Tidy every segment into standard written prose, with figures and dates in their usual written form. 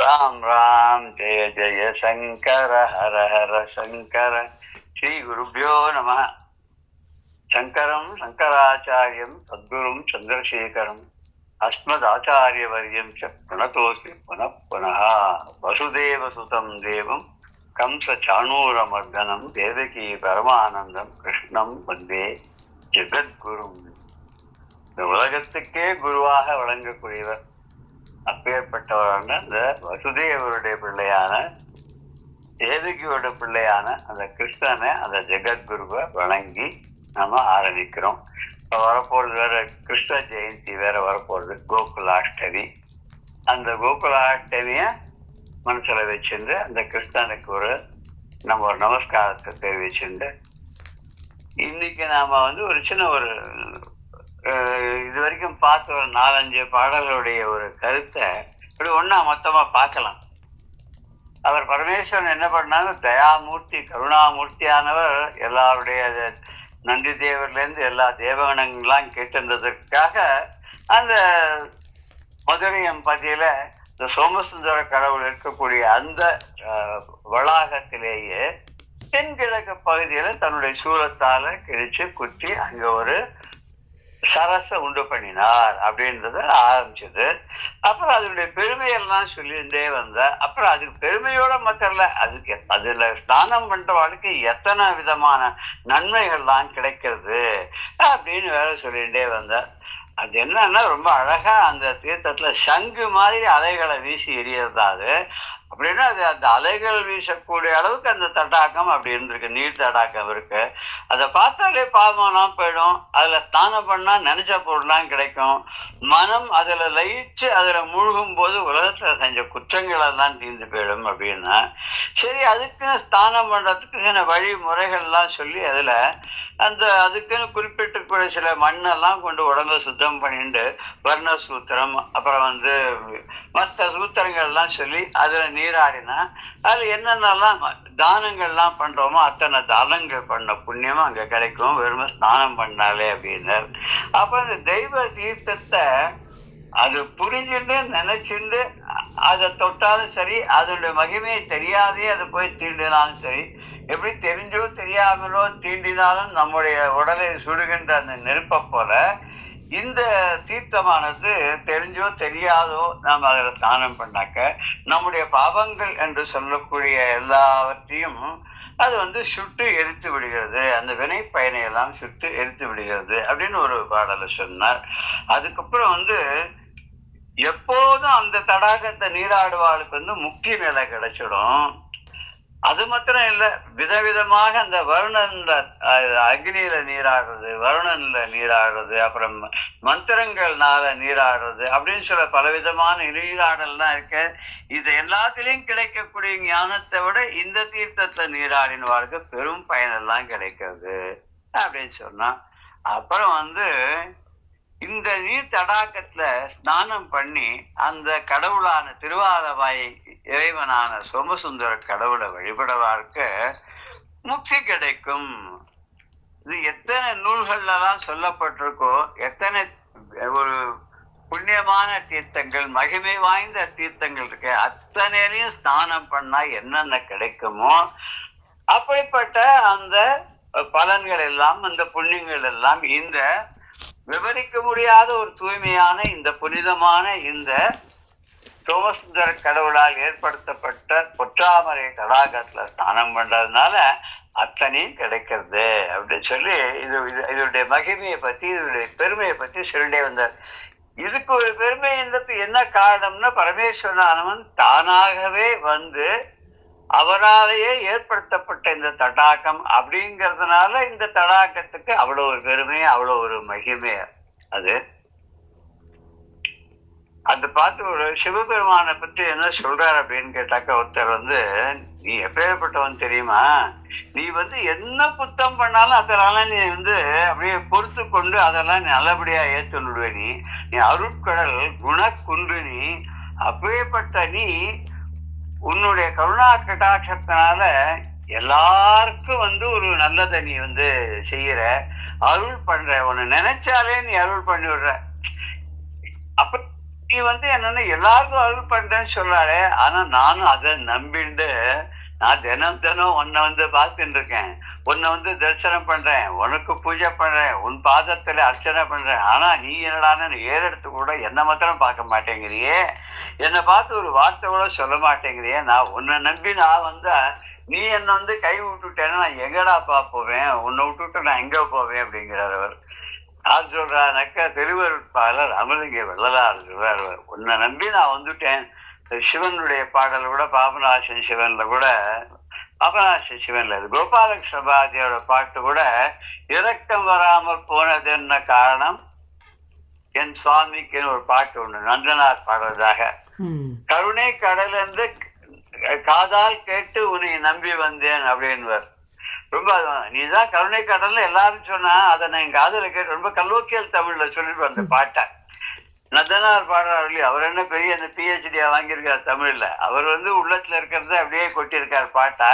ராம் ராம் ஜெய ஜெய சங்கர ஹர ஹர சங்கர. ஸ்ரீ குருபியோ நம. சங்கரம் சங்கராச்சாரியம் சத்குரும் சந்திரசேகரம் அஸ்மதாச்சாரியவர்யம் பிரணதோஸ்மி புனః புனः. வசுதேவசுதம் தேவம் கம்ச சாணூரமர்தனம் தேவகி பரமானந்தம் கிருஷ்ணம் வந்தே ஜெகத்குரும். இந்த உலகத்துக்கே குருவாக வழங்கக்கூடியவர் அப்பேற்பட்டவரான இந்த வசுதேவருடைய பிள்ளையான தேவகியோட பிள்ளையான அந்த கிருஷ்ணனை, அந்த ஜெகத்குருவை வணங்கி நம்ம ஆரம்பிக்கிறோம். இப்போ வரப்போறது வேற கிருஷ்ண ஜெயந்தி வேற வரப்போறது, கோகுலாஷ்டமி. அந்த கோகுலாஷ்டமியை மனசுல வச்சுட்டு அந்த கிருஷ்ணனுக்கு நம்ம ஒரு நமஸ்காரத்தை தெரிவிச்சுட்டு இன்னைக்கு நாம ஒரு சின்ன இது வரைக்கும் பார்த்த ஒரு 4-5 பாடல்களுடைய ஒரு கருத்தை இப்படி ஒன்னா மொத்தமா பார்க்கலாம். அவர் பரமேஸ்வரன் என்ன பண்ணாங்க, தயாமூர்த்தி கருணாமூர்த்தியானவர் எல்லாருடைய நந்தி தேவர்லேருந்து எல்லா தேவகணங்கள்லாம் கேட்டிருந்ததற்காக அந்த மதுரை பகுதியில இந்த சோமசுந்தர கடவுள் இருக்கக்கூடிய அந்த வளாகத்திலேயே தென்கிழக்கு பகுதியில தன்னுடைய சூலத்தால கிழிச்சு குத்தி அங்க ஒரு சரச உண்டு பண்ணினார் அப்படின்றத ஆரம்பிச்சது. அப்புறம் அதனுடைய பெருமையெல்லாம் சொல்லியிருந்தே வந்த அப்புறம் அதுக்கு பெருமையோட மாத்திரல, அதுக்கு அதுல ஸ்நானம் பண்றவாளுக்கு எத்தனை விதமான நன்மைகள்லாம் கிடைக்கிறது அப்படின்னு வேற சொல்லிகிட்டே வந்த. அது என்னன்னா ரொம்ப அழகா அந்த தீர்த்தத்துல சங்கு மாதிரி அலைகளை வீசி எரியறதா. அது அப்படின்னா அது அந்த அலைகள் வீசக்கூடிய அளவுக்கு அந்த தடாகம் அப்படி இருந்திருக்கு, நீர் தடாகம் இருக்கு. அதை பார்த்தாலே பாவம்லாம் போயிடும். அதுல ஸ்நானம் பண்ணா நினைச்ச பொருள்லாம் கிடைக்கும். மனம் அதுல லயிச்சு அதுல மூழ்கும் போது உலகத்துல செஞ்ச குற்றங்கள் எல்லாம் தீர்ந்து போயிடும் அப்படின்னா சரி, அதுக்குன்னு ஸ்நானம் பண்றதுக்கு சில வழிமுறைகள்லாம் சொல்லி அதுல அதுக்குன்னு குறிப்பிட்டு சில மண்ணெல்லாம் கொண்டு உடம்ப சுத்தம் பண்ணிட்டு வர்ண சூத்திரம் அப்புறம் மற்ற சூத்திரங்கள்லாம் சொல்லி அதுல நீராடினா அதுல என்னென்னலாம் தானங்கள்லாம் பண்றோமோ அத்தனை தானங்கள் பண்ண புண்ணியமும் அங்க கிடைக்கும், வெறும் ஸ்நானம் பண்ணாலே அப்படின்னாரு. அப்ப இந்த தெய்வ தீர்த்தத்தை அது புரிஞ்சுட்டு நினைச்சுட்டு அதை தொட்டாலும் சரி, அதனுடைய மகிமையை தெரியாதே அதை போய் தீண்டினாலும் சரி, எப்படி தெரிஞ்சோ தெரியாமலோ தீண்டினாலும் நம்முடைய உடலை சுடுகின்ற அந்த நெருப்பை போல இந்த தீர்த்தமானது தெரிஞ்சோ தெரியாதோ நாம் அதில் ஸ்நானம் பண்ணாக்க நம்முடைய பாவங்கள் என்று சொல்லக்கூடிய எல்லாவற்றையும் அது சுட்டு எரித்து விடுகிறது, அந்த வினை பயனை எல்லாம் சுட்டு எரித்து விடுகிறது அப்படின்னு ஒரு பாடலை சொன்னார். அதுக்கப்புறம் எப்போதும் அந்த தடாகத்தை நீராடுவாளுக்கு முக்கிய நிலை கிடைச்சிடும். அது மாத்திரம் இல்லை, விதவிதமாக அந்த வருணன்ல அக்னியில நீராடுறது, வருணன்ல நீராடுறது, அப்புறம் மந்திரங்கள்னால நீராடுறது அப்படின்னு சொல்ல பலவிதமான நீராடல்லாம் இருக்கு. இது எல்லாத்திலையும் கிடைக்கக்கூடிய ஞானத்தை விட இந்த தீர்த்தத்தை நீராடினவாளுக்கு பெரும் பயனெல்லாம் கிடைக்கிறது அப்படின்னு சொன்னா. அப்புறம் இந்த நீர் தடாகத்துல ஸ்நானம் பண்ணி அந்த கடவுளான திருவாலவாய் இறைவனான சோமசுந்தர கடவுளை வழிபடவார்க்கு முக்தி கிடைக்கும். இது எத்தனை நூல்கள்லாம் சொல்லப்பட்டிருக்கோ, எத்தனை ஒரு புண்ணியமான தீர்த்தங்கள், மகிமை வாய்ந்த தீர்த்தங்கள் இருக்கு, அத்தனையிலையும் ஸ்நானம் பண்ணா என்னென்ன கிடைக்குமோ அப்படிப்பட்ட அந்த பலன்கள் எல்லாம், அந்த புண்ணியங்கள் எல்லாம் இந்த விவரிக்க முடியாத ஒரு தூய்மையான இந்த புனிதமான இந்த சோமசுந்தர கடவுளால் ஏற்படுத்தப்பட்ட பொற்றாமரை தடாகத்துல ஸ்நானம் பண்றதுனால அத்தனையும் கிடைக்கிறது அப்படின்னு சொல்லி இதனுடைய மகிமையை பத்தி, இதனுடைய பெருமையை பத்தி சொல்லிட்டே வந்தார். இதுக்கு ஒரு பெருமை என்ன காரணம்னா, பரமேஸ்வரனானவன் தானாகவே அவராலேயே ஏற்படுத்தப்பட்ட இந்த தடாகம் அப்படிங்கிறதுனால இந்த தடாகத்துக்கு அவ்வளவு ஒரு பெருமை, அவ்வளவு ஒரு மகிமை. அது பார்த்து ஒரு சிவபெருமானை பற்றி என்ன சொல்றாரு அப்படின்னு கேட்டாக்க, ஒருத்தர் நீ எப்பேற்பட்டவன் தெரியுமா, நீ என்ன குத்தம் பண்ணாலும் அதெல்லாம் நீ அப்படியே பொறுத்து கொண்டு அதெல்லாம் நல்லபடியா ஏற்றுடுவே. நீ அருட்கடல் குணக்குன்று, நீ அப்பேற்பட்ட நீ உன்னுடைய கருணா கட்டாட்சத்தினால எல்லாருக்கும் ஒரு நல்லதை நீ செய்யற, அருள் பண்ற, உன்னை நினைச்சாலே நீ அருள் பண்ணி விடுற. அப்ப நீ என்னன்னா எல்லாருக்கும் அருள் பண்றேன்னு சொல்றாரு. ஆனா நானும் அதை நம்பிண்டு நான் தினம் தினம் உன்னை பார்த்துட்டு இருக்கேன். உன்னை தரிசனம் பண்றேன், உனக்கு பூஜை பண்றேன், உன் பாதத்துல அர்ச்சனை பண்றேன். ஆனா நீ என்னடான்னு ஏறெடுத்து கூட என்ன மாத்திரம் பார்க்க மாட்டேங்கிறியே, என்னை பார்த்து ஒரு வார்த்தை கூட சொல்ல மாட்டேங்கிறியே. நான் உன்னை நம்பி நான் நீ என்னை கை விட்டுட்டேன்னா நான் எங்கடாப்பா போவேன், உன்னை விட்டுட்டு நான் எங்க போவேன் அப்படிங்கிறார் அவர். யார் சொல்றாருனாக்கா திருவருட்பாளர் அமலிங்க வெள்ளலார் சொல்றாரு. உன்னை நம்பி நான் வந்துட்டேன். சிவனுடைய பாடல் கூட பாபநாசன் சிவன்ல கூட பாபநாசன் சிவன்ல கோபாலகிருஷ்ண பாரதியோட பாட்டு கூட இரக்கம் வராமல் போனது என்ன காரணம் என் சுவாமிக்குன்னு ஒரு பாட்டு ஒண்ணு நந்தனார் பாடுறதாக. கருணை கடல் என்று காதால் கேட்டு உன்னை நம்பி வந்தேன் அப்படின்வர். ரொம்ப நீதான் கருணை கடல்ல எல்லாரும் சொன்னா அதை நான் என் காதல கேட்டு ரொம்ப கல்லோக்கியல் தமிழ்ல சொல்லிட்டு அந்த பாட்டை நந்தனார் பாடுறாரு. அவர் என்ன பெரிய அந்த பிஹெச்டியா வாங்கியிருக்காரு தமிழ்ல. அவர் உள்ளத்துல இருக்கிறத அப்படியே கொட்டியிருக்காரு பாட்டை.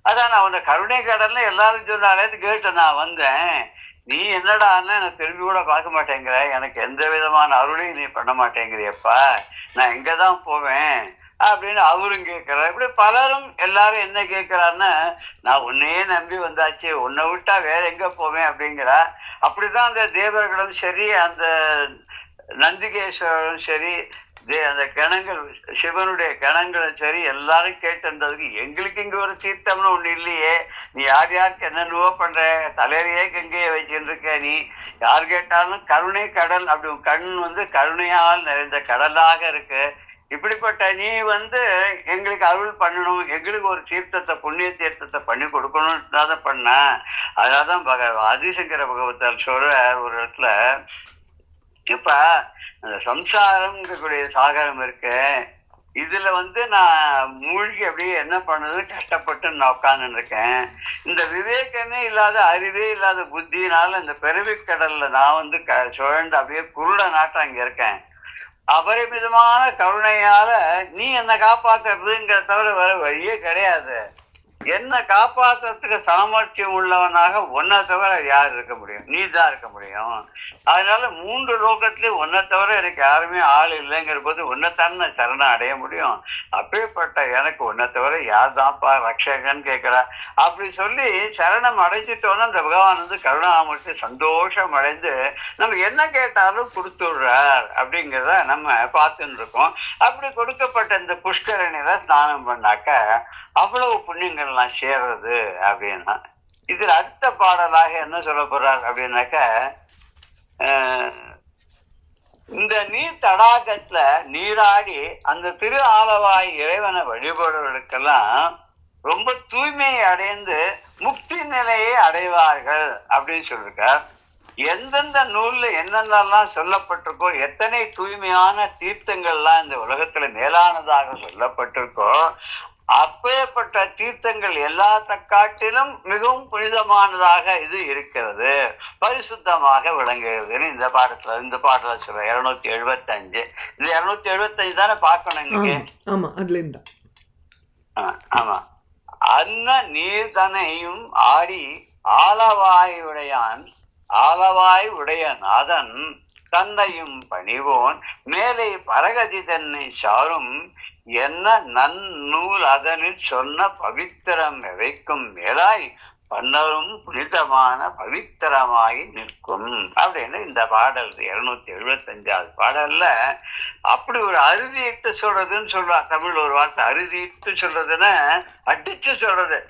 அதான் நான் உன்னை கருணை கடல்ல எல்லாரும் சொன்னாலேன்னு கேட்டு நான் வந்தேன். நீ என்னடான்னு எனக்கு திரும்பி கூட பார்க்க மாட்டேங்கிற, எனக்கு எந்த விதமான அருளையும் நீ பண்ண மாட்டேங்கிறியப்பா, நான் எங்கதான் போவேன் அப்படின்னு அவரும் கேட்கிறார். இப்படி பலரும் எல்லாரும் என்ன கேட்கிறான்னு, நான் உன்னையே நம்பி வந்தாச்சு, உன்னை விட்டா வேற எங்க போவேன் அப்படிங்கிறா. அப்படிதான் அந்த தேவர்களும் சரி, அந்த நந்திகேஸ்வரரும் சரி, அந்த கணங்கள் சிவனுடைய கணங்களும் சரி எல்லாரும் கேட்டிருந்ததுக்கு எங்களுக்கு இங்க ஒரு தீர்த்தம்னு ஒண்ணு இல்லையே, நீ யார் யாருக்கு என்னென்னவோ பண்ற, தலையிலேயே கங்கையை வச்சுட்டு இருக்க, நீ யார் கேட்டாலும் கருணை கடல் அப்படி கண் கருணையால் நிறைந்த கடலாக இருக்கு. இப்படிப்பட்ட நீ எங்களுக்கு அருள் பண்ணணும், எங்களுக்கு ஒரு தீர்த்தத்தை புண்ணிய தீர்த்தத்தை பண்ணி கொடுக்கணும்னு பண்ண. அதான் ஆதிசங்கர பகவத்தால் சொல்ற ஒரு இடத்துல, இப்ப அந்த சம்சாரம்ங்கக்கூடிய சாகரம் இருக்கு, இதுல நான் மூழ்கி அப்படியே என்ன பண்ணது கஷ்டப்பட்டு நான் உட்கார்ந்து இருக்கேன். இந்த விவேகமே இல்லாத அறிவே இல்லாத புத்தினால இந்த பெருவிக்கடல்ல நான் சுழண்டு அப்படியே குருட நாட்டம் அங்க இருக்கேன். அபரிமிதமான கருணையால நீ என்ன காப்பாத்துறதுங்கிற தவிர வேற வழியே கிடையாது. என்ன காப்பாற்றுறதுக்கு சாமர்த்தியம் உள்ளவனாக ஒன்னை தவிர யார் இருக்க முடியும்? நீ தான் இருக்க முடியும். அதனால 3 லோகத்திலேயும் ஒன்னை தவிர எனக்கு யாருமே ஆள் இல்லைங்கிற போது ஒன்னைத்தானே நான் சரணம் அடைய முடியும். அப்பேற்பட்ட எனக்கு ஒன்னை தவிர யார் தான்ப்பா ரக்ஷகன்னு கேட்கிறா. அப்படி சொல்லி சரணம் அடைஞ்சிட்டோன்னா அந்த பகவான் கருணாமூர்த்தி சந்தோஷம் அடைந்து நம்ம என்ன கேட்டாலும் கொடுத்துடுறார் அப்படிங்கிறத நம்ம பார்த்துட்டு இருக்கோம். அப்படி கொடுக்கப்பட்ட இந்த புஷ்கரணியில ஸ்நானம் பண்ணாக்க அவ்வளவு புண்ணியங்கள்லாம் சேர்றது அப்படின்னா, இதுல அடுத்த பாடலாக என்ன சொல்ல போறார் அப்படின்னாக்க, இந்த நீர் தடாகத்துல நீராடி அந்த திரு ஆலவாய் இறைவனை வழிபடுவதற்கெல்லாம் ரொம்ப தூய்மையை அடைந்து முக்தி நிலையை அடைவார்கள் அப்படின்னு சொல்லிருக்கார். எந்தெந்த நூல்ல என்னென்னலாம் சொல்லப்பட்டிருக்கோ, எத்தனை தூய்மையான தீர்த்தங்கள்லாம் இந்த உலகத்துல மேலானதாக சொல்லப்பட்டிருக்கோ, அப்பேற்பட்ட தீர்த்தங்கள் எல்லாத்த காட்டிலும் மிகவும் புனிதமானதாக இது இருக்கிறது, பரிசுத்தமாக விளங்குகிறதுன்னு இந்த பாடல சொல்ற 275. இந்த 275 தானே பார்க்கணும் இன்னைக்கு. ஆமா. அன்ன நீர்தனையும் ஆடி ஆலவாய் உடைய நாதன் தன்னையும் பணிவோன் மேலே பரகதி தன்னை சாரும் என்ன நன்னூல் அதனில் சொன்ன பவித்திரம் எவைக்கும் மேலாய் பன்னரும் புனிதமான பவித்திரமாகி நிற்கும் அப்படின்னு இந்த பாடல் 275வது பாடல்ல அப்படி ஒரு அறுதிட்டு சொல்றதுன்னு சொல்லுவா. தமிழ் ஒரு வார்த்தை அறுதிட்டு சொல்றதுன்னு அடிச்சு சொல்றது.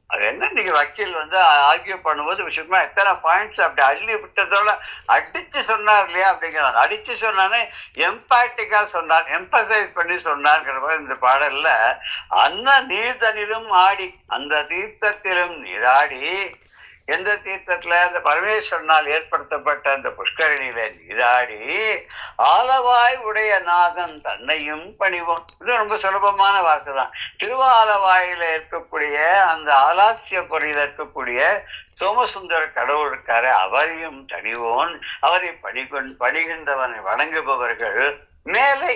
அது என்ன இன்னைக்கு வக்கீல் ஆர்கியூ பண்ணும்போது விஷயமா எத்தனை பாயிண்ட்ஸ் அப்படி அள்ளி விட்டதோட அடிச்சு சொன்னார் இல்லையா அப்படிங்கிறாங்க. அடிச்சு சொன்னானே எம்பாட்டிக்கா சொன்னார், எம்பசைஸ் பண்ணி சொன்னார்ங்கிற மாதிரி இந்த பாடல்ல அந்த நீர்தனிலும் ஆடி அந்த தீர்த்தத்திலும் நீராடி, எந்த தீர்த்தத்துல அந்த பரமேஸ்வரனால் ஏற்படுத்தப்பட்ட அந்த புஷ்கரணியில நீராடி ஆலவாய் உடைய நாதன் தன்னையும் பணிவோம். இது ரொம்ப சுலபமான வார்த்தை தான். திருவாலவாயில இருக்கக்கூடிய அந்த ஆலாசிய பொறியில இருக்கக்கூடிய சோமசுந்தர கடவுள் இருக்காரு, அவரையும் தணிவோன். அவரை பணிகின்றவனை வணங்குபவர்கள் மேலே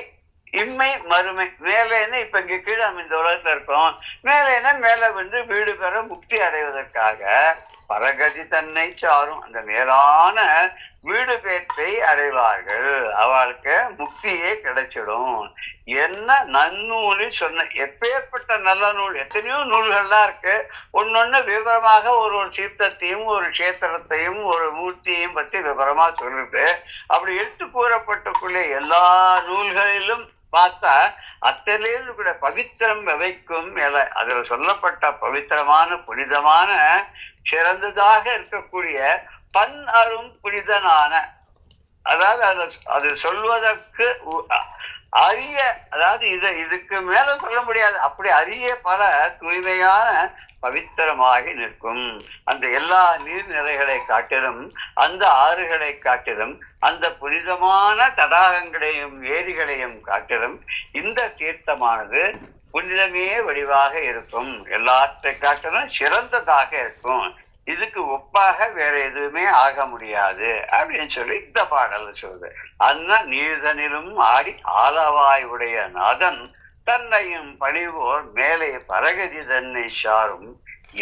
இம்மை மறுமை. மேலேன்னு இப்ப இங்க கீழே நம்ம இந்த உலகத்துல இருக்கோம், மேலேன்னா மேல வீடு பெற முக்தி அடைவதற்காக பரகதி தன்னை சாரும் அந்த மேலான வீடு பேற்றை அடைவார்கள், அவளுக்கு முக்தியே கிடைச்சிடும். என்ன நன்னூலில் சொன்ன எப்பேற்பட்ட நல்ல நூல், எத்தனையோ நூல்கள்லாம் இருக்கு. ஒன்னொன்னு விவரமாக ஒரு ஒரு சீர்த்தத்தையும் ஒரு கஷேத்திரத்தையும் ஒரு மூர்த்தியையும் பத்தி விவரமா சொல்லுது. அப்படி எடுத்து கூறப்பட்டுக்குள்ளே எல்லா நூல்களிலும் பார்த்தா அத்தனையிலும் கூட பவித்திரம் வைக்கும் அதுல சொல்லப்பட்ட பவித்திரமான புனிதமான சிறந்ததாக இருக்கக்கூடிய பன் அரும் புனிதனான, அதாவது அது சொல்வதற்கு அரிய, அதாவது இதுக்கு மேல சொல்ல முடியாது, அப்படி அரிய பல தூய்மையான பவித்திரமாகி நிற்கும். அந்த எல்லா நீர்நிலைகளை காட்டிலும், அந்த ஆறுகளை காட்டிலும், அந்த புனிதமான தடாகங்களையும் ஏரிகளையும் காட்டிலும் இந்த தீர்த்தமானது புனிதமே வடிவாக இருக்கும், எல்லாற்றை காட்டிலும் சிறந்ததாக இருக்கும். இதுக்கு ஒப்பாக வேற எதுவுமே ஆக முடியாது அப்படின்னு சொல்லி இந்த பாடல் சொல்லுது. அண்ணா நீர்தனிலும் ஆடி ஆலவாய் உடைய நாதன் தன்னையும் பணிவோர் மேலே பரகதி தன்னை சாரும்,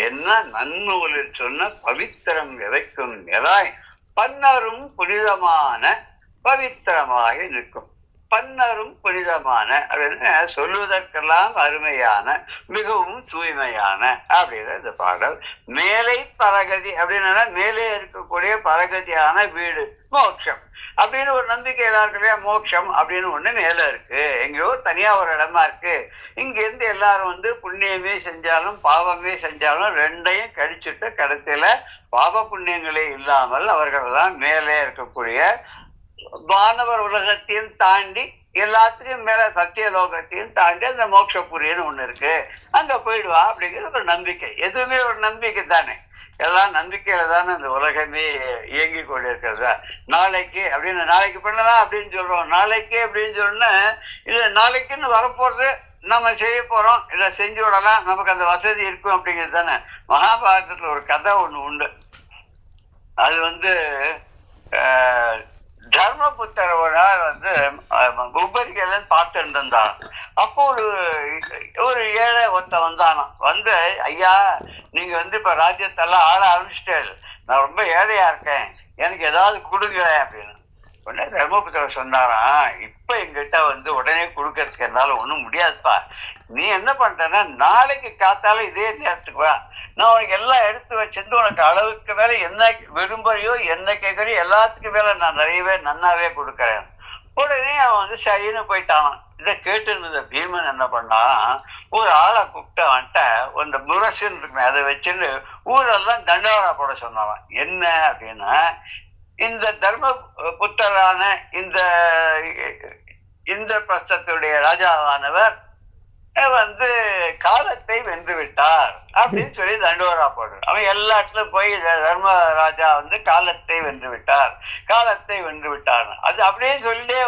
என்ன நன்னூலில் சொன்ன பவித்திரம் விதைக்கும் நிலாய் பன்னரும் புனிதமான பவித்திரமாக நிற்கும். பன்னரும் புனிதமான அப்படின்னு சொல்வதற்கெல்லாம் அருமையான, மிகவும் தூய்மையான அப்படின்ற இந்த பாடல். மேலை பரகதி அப்படின்னா மேலே இருக்கக்கூடிய பரகதியான வீடு மோட்சம் அப்படின்னு ஒரு நம்பிக்கை எல்லாருக்குள்ளே. மோட்சம் அப்படின்னு ஒண்ணு மேல இருக்கு, எங்கேயோ தனியா ஒரு இடமா இருக்கு. இங்க இருந்து எல்லாரும் புண்ணியமே செஞ்சாலும் பாவமே செஞ்சாலும் ரெண்டையும் கழிச்சுட்டு கடைசியில பாவ புண்ணியங்களே இல்லாமல் அவர்கள் எல்லாம் மேலே இருக்கக்கூடிய வானவர் உலகத்தையும் தாண்டி எல்லாத்துக்கும் மேல சத்தியலோகத்தையும் தாண்டி அந்த மோட்சபுரின்னு ஒண்ணு இருக்கு, அங்க போயிடுவா அப்படிங்கிறது ஒரு நம்பிக்கை. எதுவுமே ஒரு நம்பிக்கை தானே, எல்லாம் நம்பிக்கையில தானே இந்த உலகமே இயங்கி கொண்டிருக்கிறதா. நாளைக்கு அப்படின்னு நாளைக்கு பண்ணலாம் அப்படின்னு சொல்றோம், நாளைக்கு அப்படின்னு சொன்னா இது நாளைக்குன்னு வரப்போறது, நம்ம செய்ய போறோம், இதை செஞ்சு விடலாம், நமக்கு அந்த வசதி இருக்கும் அப்படிங்கிறது தானே. மகாபாரதத்துல ஒரு கதை ஒண்ணு உண்டு. அது தர்மபுத்தர் ஒரு நாள் உபரிகள் பார்த்துட்டு இருந்தான். அப்போ ஒரு ஏழை ஒருத்த வந்தானாம். ஐயா, நீங்க இப்ப ராஜ்யத்தெல்லாம் ஆள ஆரம்பிச்சிட்டேன், நான் ரொம்ப ஏழையா இருக்கேன், எனக்கு ஏதாவது கொடுங்க அப்படின்னு. உடனே தர்மபுத்திரர் சொன்னாராம், இப்ப எங்கிட்ட உடனே கொடுக்கறதுக்கு என்னால ஒண்ணும் முடியாதுப்பா, நீ என்ன பண்றன்னா நாளைக்கு காத்தால இதே நேரத்துக்கு வா, நான் உனக்கு எல்லாம் எடுத்து வச்சிருந்து உனக்கு அளவுக்கு மேல என்ன விரும்புறியோ என்ன கேட்கறியோ எல்லாத்துக்கும் மேல நான் நிறையவே நன்னாவே கொடுக்கறேன். உடனே அவன் சரின்னு போயிட்டான். இதை கேட்டு இருந்த பீமன் என்ன பண்ணான், ஒரு ஆளை கூப்பிட்டு அவன்கிட்ட அந்த முரசுன்னு இருக்குமே அதை வச்சுன்னு ஊரெல்லாம் தண்டவாளா போட சொன்னான். என்ன அப்படின்னா, இந்த தர்ம புத்தரான இந்த பிரஸ்தத்துடைய ராஜாவானவர் காலத்தை வென்று விட்டார் அப்படின்னு சொல்லி தண்டோரா போடுற. அவன் எல்லா இடத்துலயும் போய் தர்மராஜா காலத்தை வென்று விட்டார், காலத்தை வென்று விட்டார், அது அப்படியே சொல்லிட்டே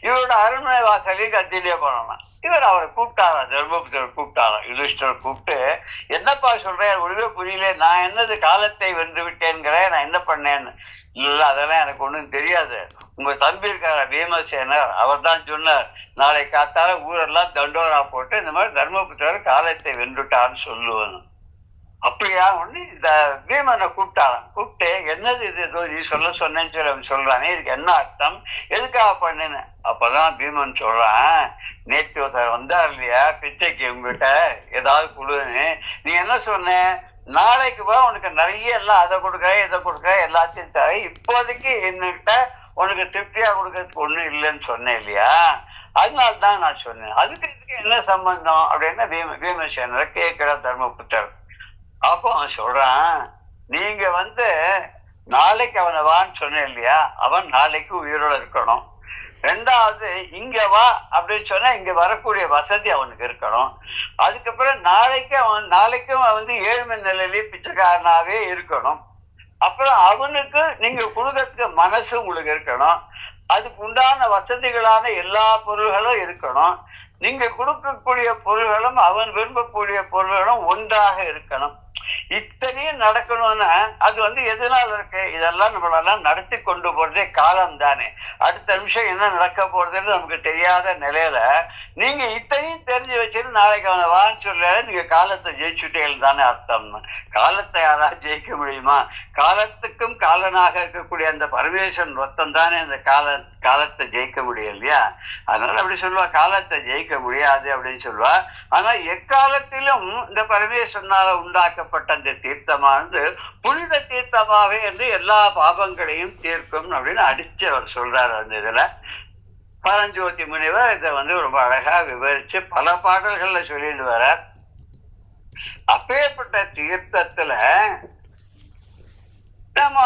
இவரோட அரண்மனை வாசலையும் கத்திலே போனான். இவர் அவரை கூப்பிட்டாரா, தர்மபுத்திரர் கூப்பிட்டாராம். யுதிஷ்டர் கூப்பிட்டு, என்னப்பா சொல்றேன், ஒழுவே புரியல, நான் என்னது காலத்தை வென்று விட்டேன்கிறேன், நான் என்ன பண்ணேன்னு. இல்ல அதெல்லாம் எனக்கு ஒண்ணும் தெரியாது, உங்க தம்பி இருக்கார பீமசேனர், அவர் தான் சொன்னார், நாளை காத்தால ஊரெல்லாம் தண்டோரா போட்டு இந்த மாதிரி தர்மபுத்திரர் காலத்தை வென்றுட்டான்னு சொல்லுவேன். அப்படியா? ஒண்ணு இந்த பீமனை கூப்பிட்டாராம். கூப்பிட்டு, என்னது இது ஏதோ நீ சொன்னேன்னு சொல்லி அவன் சொல்றானே, இதுக்கு என்ன அர்த்தம், எதுக்காக பண்ணுன்னு. அப்பதான் பீமன் சொல்றான், நேற்று ஒருத்தர் வந்தார் இல்லையா பிச்சைக்கு, உங்ககிட்ட ஏதாவது கொடுன்னு, நீ என்ன சொன்ன, நாளைக்கு வா உனக்கு நிறைய எல்லாம் அதை கொடுக்குறேன் இதை கொடுக்குறேன் எல்லாத்தையும் தர, இப்போதைக்கு என்கிட்ட உனக்கு திருப்தியா கொடுக்கறதுக்கு ஒண்ணும் இல்லைன்னு சொன்னேன் இல்லையா, அதனால்தான் நான் சொன்னேன். அதுக்கு இதுக்கு என்ன சம்பந்தம் அப்படின்னா பீமசேனரை கேட்கிற தர்மபுத்தர். அப்போ அவன் சொல்றான், நீங்க நாளைக்கு அவனை வான்னு சொன்னேன் இல்லையா, அவன் நாளைக்கு உயிரோட இருக்கணும். ரெண்டாவது, இங்க வா அப்படின்னு சொன்னா இங்க வரக்கூடிய வசதி அவனுக்கு இருக்கணும். அதுக்கப்புறம் நாளைக்கும் அவன் ஏழ்மை நிலையிலேயே பிச்சைக்காரனாவே இருக்கணும். அப்புறம் அவனுக்கு நீங்க கொடுக்கறதுக்கு மனசு உங்களுக்கு இருக்கணும். அதுக்கு உண்டான வசதிகளான எல்லா பொருள்களும் இருக்கணும். நீங்க கொடுக்கக்கூடிய பொருள்களும் அவன் விரும்பக்கூடிய பொருள்களும் ஒன்றாக இருக்கணும். இத்தனையும் நடக்கணும்னா அது எதனால இருக்கு? இதெல்லாம் நம்மளெல்லாம் நடத்தி கொண்டு போறதே காலம் தானே. அடுத்த நிமிஷம் என்ன நடக்க போறதுன்னு நமக்கு தெரியாத நிலையில நீங்க இத்தனையும் தெரிஞ்சு வச்சுட்டு நாளைக்கு அவனை வான்னு சொல்ல நீங்க காலத்தை ஜெயிச்சுட்டேன்னு தானே அர்த்தம்னு. காலத்தை யாராவது ஜெயிக்க முடியுமா? காலத்துக்கும் காலனாக இருக்கக்கூடிய அந்த பரமேஸ்வரன் ஒருத்தன் தானே அந்த காலத்தை ஜெயிக்க முடியும் இல்லையா? அதனால அப்படி சொல்லுவா, காலத்தை ஜெயிக்க முடியாது அப்படின்னு சொல்லுவா. ஆனா எக்காலத்திலும் இந்த பரமேஸ்வரனால உண்டாக்கப்பட்ட அந்த தீர்த்தமானது புனித தீர்த்தமாவே என்று எல்லா பாபங்களையும் தீர்க்கும் அப்படின்னு அடிச்சு அவர் சொல்றாரு. அந்த இதுல பரஞ்சோதி முனிவர் இதை ரொம்ப அழகா விவரிச்சு பல பாடல்கள்ல சொல்லிட்டு வர. அப்பேற்பட்ட தீர்த்தத்துல நம்ம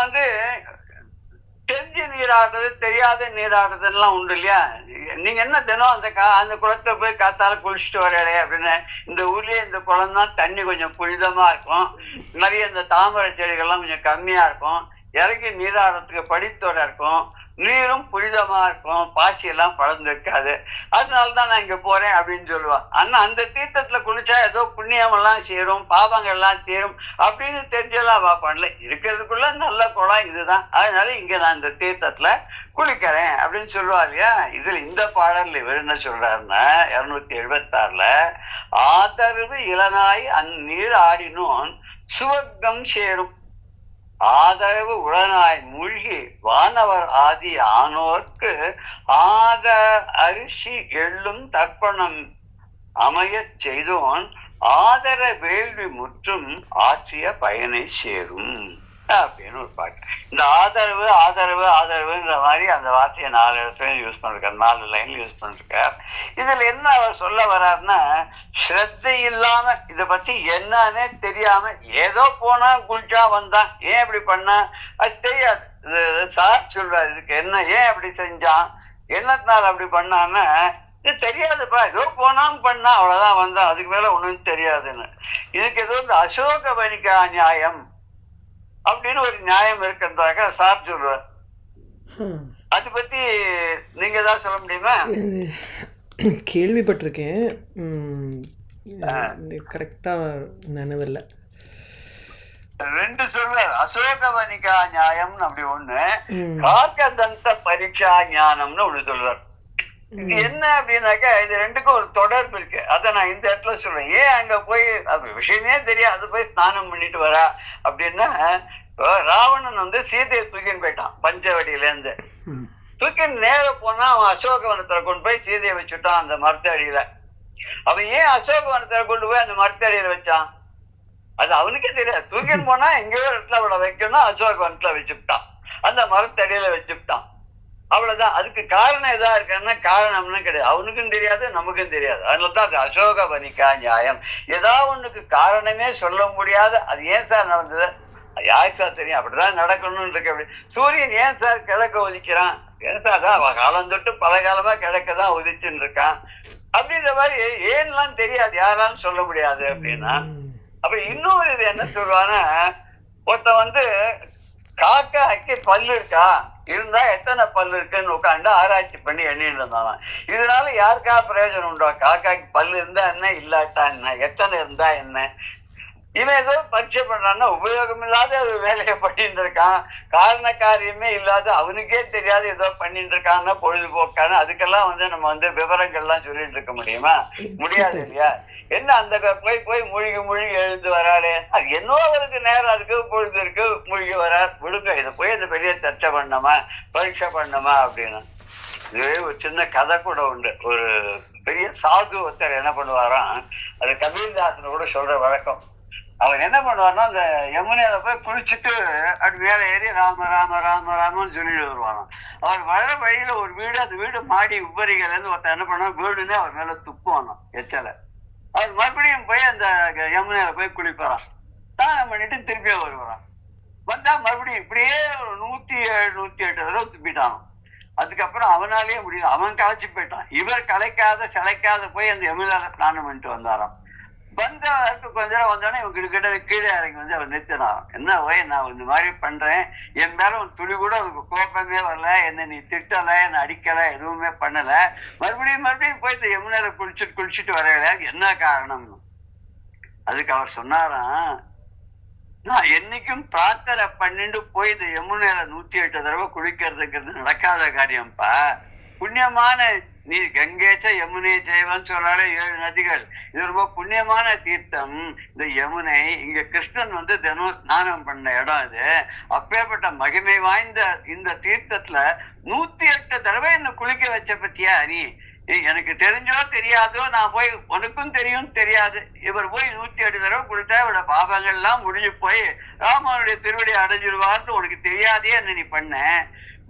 தெரிஞ்சு நீராடுறது தெரியாத நீராடுறதுலாம் உண்டு இல்லையா? நீங்க என்ன தினம் அந்த குளத்தை போய் காத்தால குளிச்சுட்டு வரலே அப்படின்னு. இந்த ஊர்லயே இந்த குளம் தான் தண்ணி கொஞ்சம் புனிதமா இருக்கும், நிறைய இந்த தாமரை செடிகள்லாம் கொஞ்சம் கம்மியா இருக்கும், இறங்கி நீராடுறதுக்கு படித்தோட இருக்கும், நீரும் புனிதமா இருக்கும், பாசி எல்லாம் பழந்து இருக்காது. அதனாலதான் நான் இங்க போறேன் அப்படின்னு சொல்லுவான். ஆனா அந்த தீர்த்தத்துல குளிச்சா ஏதோ புண்ணியம் எல்லாம் சேரும், பாவங்கள் எல்லாம் தீரும் அப்படின்னு தெரிஞ்செல்லாம் பண்ணல. இருக்கிறதுக்குள்ள நல்ல குளம் இதுதான், அதனால இங்க நான் இந்த தீர்த்தத்துல குளிக்கிறேன் அப்படின்னு சொல்லுவா இல்லையா? இதுல இந்த பாடல்ல இவர் என்ன சொல்றாருன்னா 276ல ஆதரவு இளனாய் அந்நீர் ஆடினோன் சுவர்க்கம் சேரும், ஆதரவு உடனாய் மூழ்கி வானவர் ஆதி ஆனோர்க்கு ஆத அரிசி எள்ளும் தர்ப்பணம் அமையச் செய்தோன் ஆதர வேள்வி முற்றும் ஆற்றிய பயனை சேரும் அப்படின்னு ஒரு பாட்டு. இந்த ஆதரவு ஆதரவு ஆதரவுன்ற மாதிரி அந்த வார்த்தையை 4 இடத்துல யூஸ் பண்ணிருக்காரு, 4 லைன்ல யூஸ் பண்ணிருக்கார். இதுல என்ன அவர் சொல்ல வர்றாருன்னா, ஸ்ரத்தை இல்லாம இதை பத்தி என்னன்னே தெரியாம ஏதோ போனா குளிச்சா வந்தான், ஏன் இப்படி பண்ணா அது தெரியாது. சார் சொல்றாரு, இதுக்கு என்ன ஏன் அப்படி செஞ்சான், என்னத்தினால அப்படி பண்ணான்னா இது தெரியாதுப்பா, ஏதோ போனாம் பண்ணா அவ்வளவுதான் வந்தான், அதுக்கு மேல ஒண்ணும் தெரியாதுன்னு. இதுக்கு ஏதோ அசோக வணிகா நியாயம் அப்படின்னு ஒரு நியாயம் இருக்கிறதாக சார் சொல்றார். அது பத்தி நீங்க தான் சொல்ல முடியுமா? கேள்விப்பட்டிருக்கேன், கரெக்டா நினைவில்லை. 2 சொல்றார், அசோக வணிகா நியாயம்னு அப்படி ஒண்ணு, காக்கதந்த பரீட்சா ஞானம்னு ஒண்ணு சொல்றார். இது என்ன அப்படின்னாக்கா இது 2க்கும் ஒரு தொடர்பு இருக்கு. அதை நான் இந்த இடத்துல சொல்றேன். ஏன் அங்க போய் அது விஷயமே தெரியாது, அது போய் ஸ்நானம் பண்ணிட்டு வரா அப்படின்னா, ராவணன் சீதையை தூக்கின்னு போயிட்டான் பஞ்சவடியில இருந்து. தூக்கின்னு நேர போனா அவன் அசோகவனத்துல கொண்டு போய் சீதையை வச்சுட்டான் அந்த மரத்தடியில. அவன் ஏன் அசோகவனத்துல கொண்டு போய் அந்த மரத்தடியில வச்சான் அது அவனுக்கே தெரியாது. தூக்கின்னு போனா எங்கேயோ இடத்துல அவளை வைக்கணும், அசோகவனத்துல வச்சுட்டான், அந்த மரத்தடியில வச்சுட்டான், அவ்வளவுதான். அதுக்கு காரணம் எதா இருக்குன்னா காரணம்னு கிடையாது, அவனுக்கும் தெரியாது நமக்கும் தெரியாது. அதனாலதான் அது அசோக வணிகா நியாயம். ஏதாவது ஒண்ணுக்கு காரணமே சொல்ல முடியாத அது ஏன் சார் நடந்தது, யாருக்கு சார் தெரியும், அப்படிதான் நடக்கணும்னு இருக்கு. அப்படி சூரியன் ஏன் சார் கிழக்க உதிக்கிறான், ஏன் சார் தான் காலம் தொட்டு பல காலமா கிழக்கதான் உதிச்சுன்னு இருக்கான் அப்படின்ற மாதிரி ஏன்லாம் தெரியாது, யாராலும் சொல்ல முடியாது அப்படின்னா. அப்ப இன்னொரு இது என்ன சொல்லுவான்னா, ஒருத்த காக்காக்கு பல்லு இருக்கா, இருந்தா எத்தனை பல்லு இருக்குன்னு உட்காந்து ஆராய்ச்சி பண்ணி எண்ணிட்டு இருந்தான். இதனால யாருக்கா பிரயோஜனம் உண்டோ? காக்காக்கு பல்லு இருந்தா என்ன, இல்லாட்டா என்ன, எத்தனை இருந்தா என்ன? இவன் ஏதோ பரீட்சை பண்றான்னா உபயோகம் இல்லாத ஒரு வேலையை பண்ணிட்டு இருக்கான், காரண காரியமே இல்லாத அவனுக்கே தெரியாது ஏதோ பண்ணிட்டு இருக்கான்னா பொழுதுபோக்கான. அதுக்கெல்லாம் நம்ம விவரங்கள்லாம் சொல்லிட்டு இருக்க முடியுமா? முடியாது இல்லையா? என்ன அந்த போய் மூழ்கி எழுந்து வராளே, அது என்னவோ அவருக்கு நேரம் இருக்கு, பொழுது இருக்கு, மூழ்கி வரார், விடுங்க, இதை போய் அந்த பெரிய சர்ச்சை பண்ணமா பரீட்சை பண்ணமா அப்படின்னு. இது ஒரு சின்ன கதை கூட உண்டு. ஒரு பெரிய சாது ஒருத்தர் என்ன பண்ணுவாராம், அது கபீர்தாசன் கூட சொல்ற வழக்கம். அவர் என்ன பண்ணுவார்னா, அந்த யமுனையில போய் குளிச்சுட்டு அப்படி மேல ஏறி ராம ராம ராம ராமன்னு சொல்லிட்டு வருவாராம். அவர் வர வழியில ஒரு வீடு, அந்த வீடு மாடி உபரிகள் இருந்து ஒருத்தர் என்ன பண்ணுவார், வீடுன்னு அவர் மேல துப்புவானாம் எச்சல. அவர் மறுபடியும் போய் அந்த யமுனையில போய் குளிப்பாராம், ஸ்நானம் பண்ணிட்டு திருப்பியும் வருவாராம். வந்தா மறுபடியும் இப்படியே ஒரு 107 108 தடவை துப்பிட்டான். அதுக்கப்புறம் அவனாலேயே முடியல, அவன் களைச்சு போயிட்டான். இவர் கலைக்காத சிலைக்காத போய் அந்த யமுனையில ஸ்நானம் பண்ணிட்டு வந்தாராம். வந்தவருக்கு கொஞ்ச நேரம் வந்தோடனே இவங்க கிட்ட கீழே இறங்கி அவர் நிறுத்தினாராம். என்ன போய் நான் இந்த மாதிரி பண்றேன், என் மேல ஒரு துளி கூட அவருக்கு கோபமே வரல, என்ன நீ திட்டல, என்ன அடிக்கல, எதுவுமே பண்ணல, மறுபடியும் போய் இந்த யமுனையில குளிச்சுட்டு வரையில என்ன காரணம்? அதுக்கு அவர் சொன்னாராம், நான் என்னைக்கும் பிரார்த்தனை பண்ணிட்டு போய் இந்த யமுனையில 108 தடவை குளிக்கிறதுங்கிறது நடக்காத காரியம்ப்பா. புண்ணியமான நீ கங்கேச்ச யமுனை ஜெயவன் சொன்னாலே 7 நதிகள். இது ரொம்ப புண்ணியமான தீர்த்தம் இந்த யமுனை. இங்க கிருஷ்ணன் வந்து தினம் ஸ்நானம் பண்ண இடம் இது. அப்பேற்பட்ட மகிமை வாய்ந்த இந்த தீர்த்தத்துல 108 தடவை என்ன குளிக்க வச்ச பத்தியா நீ? எனக்கு தெரிஞ்சோ தெரியாதோ, நான் போய் உனக்கும் தெரியும் தெரியாது, இவர் போய் 108 தடவை குளித்தா இவரோட பாபங்கள் எல்லாம் முடிஞ்சு போய் ராமனுடைய திருவடி அடைஞ்சிருவார்னு உனக்கு தெரியாதே என்ன நீ பண்ண.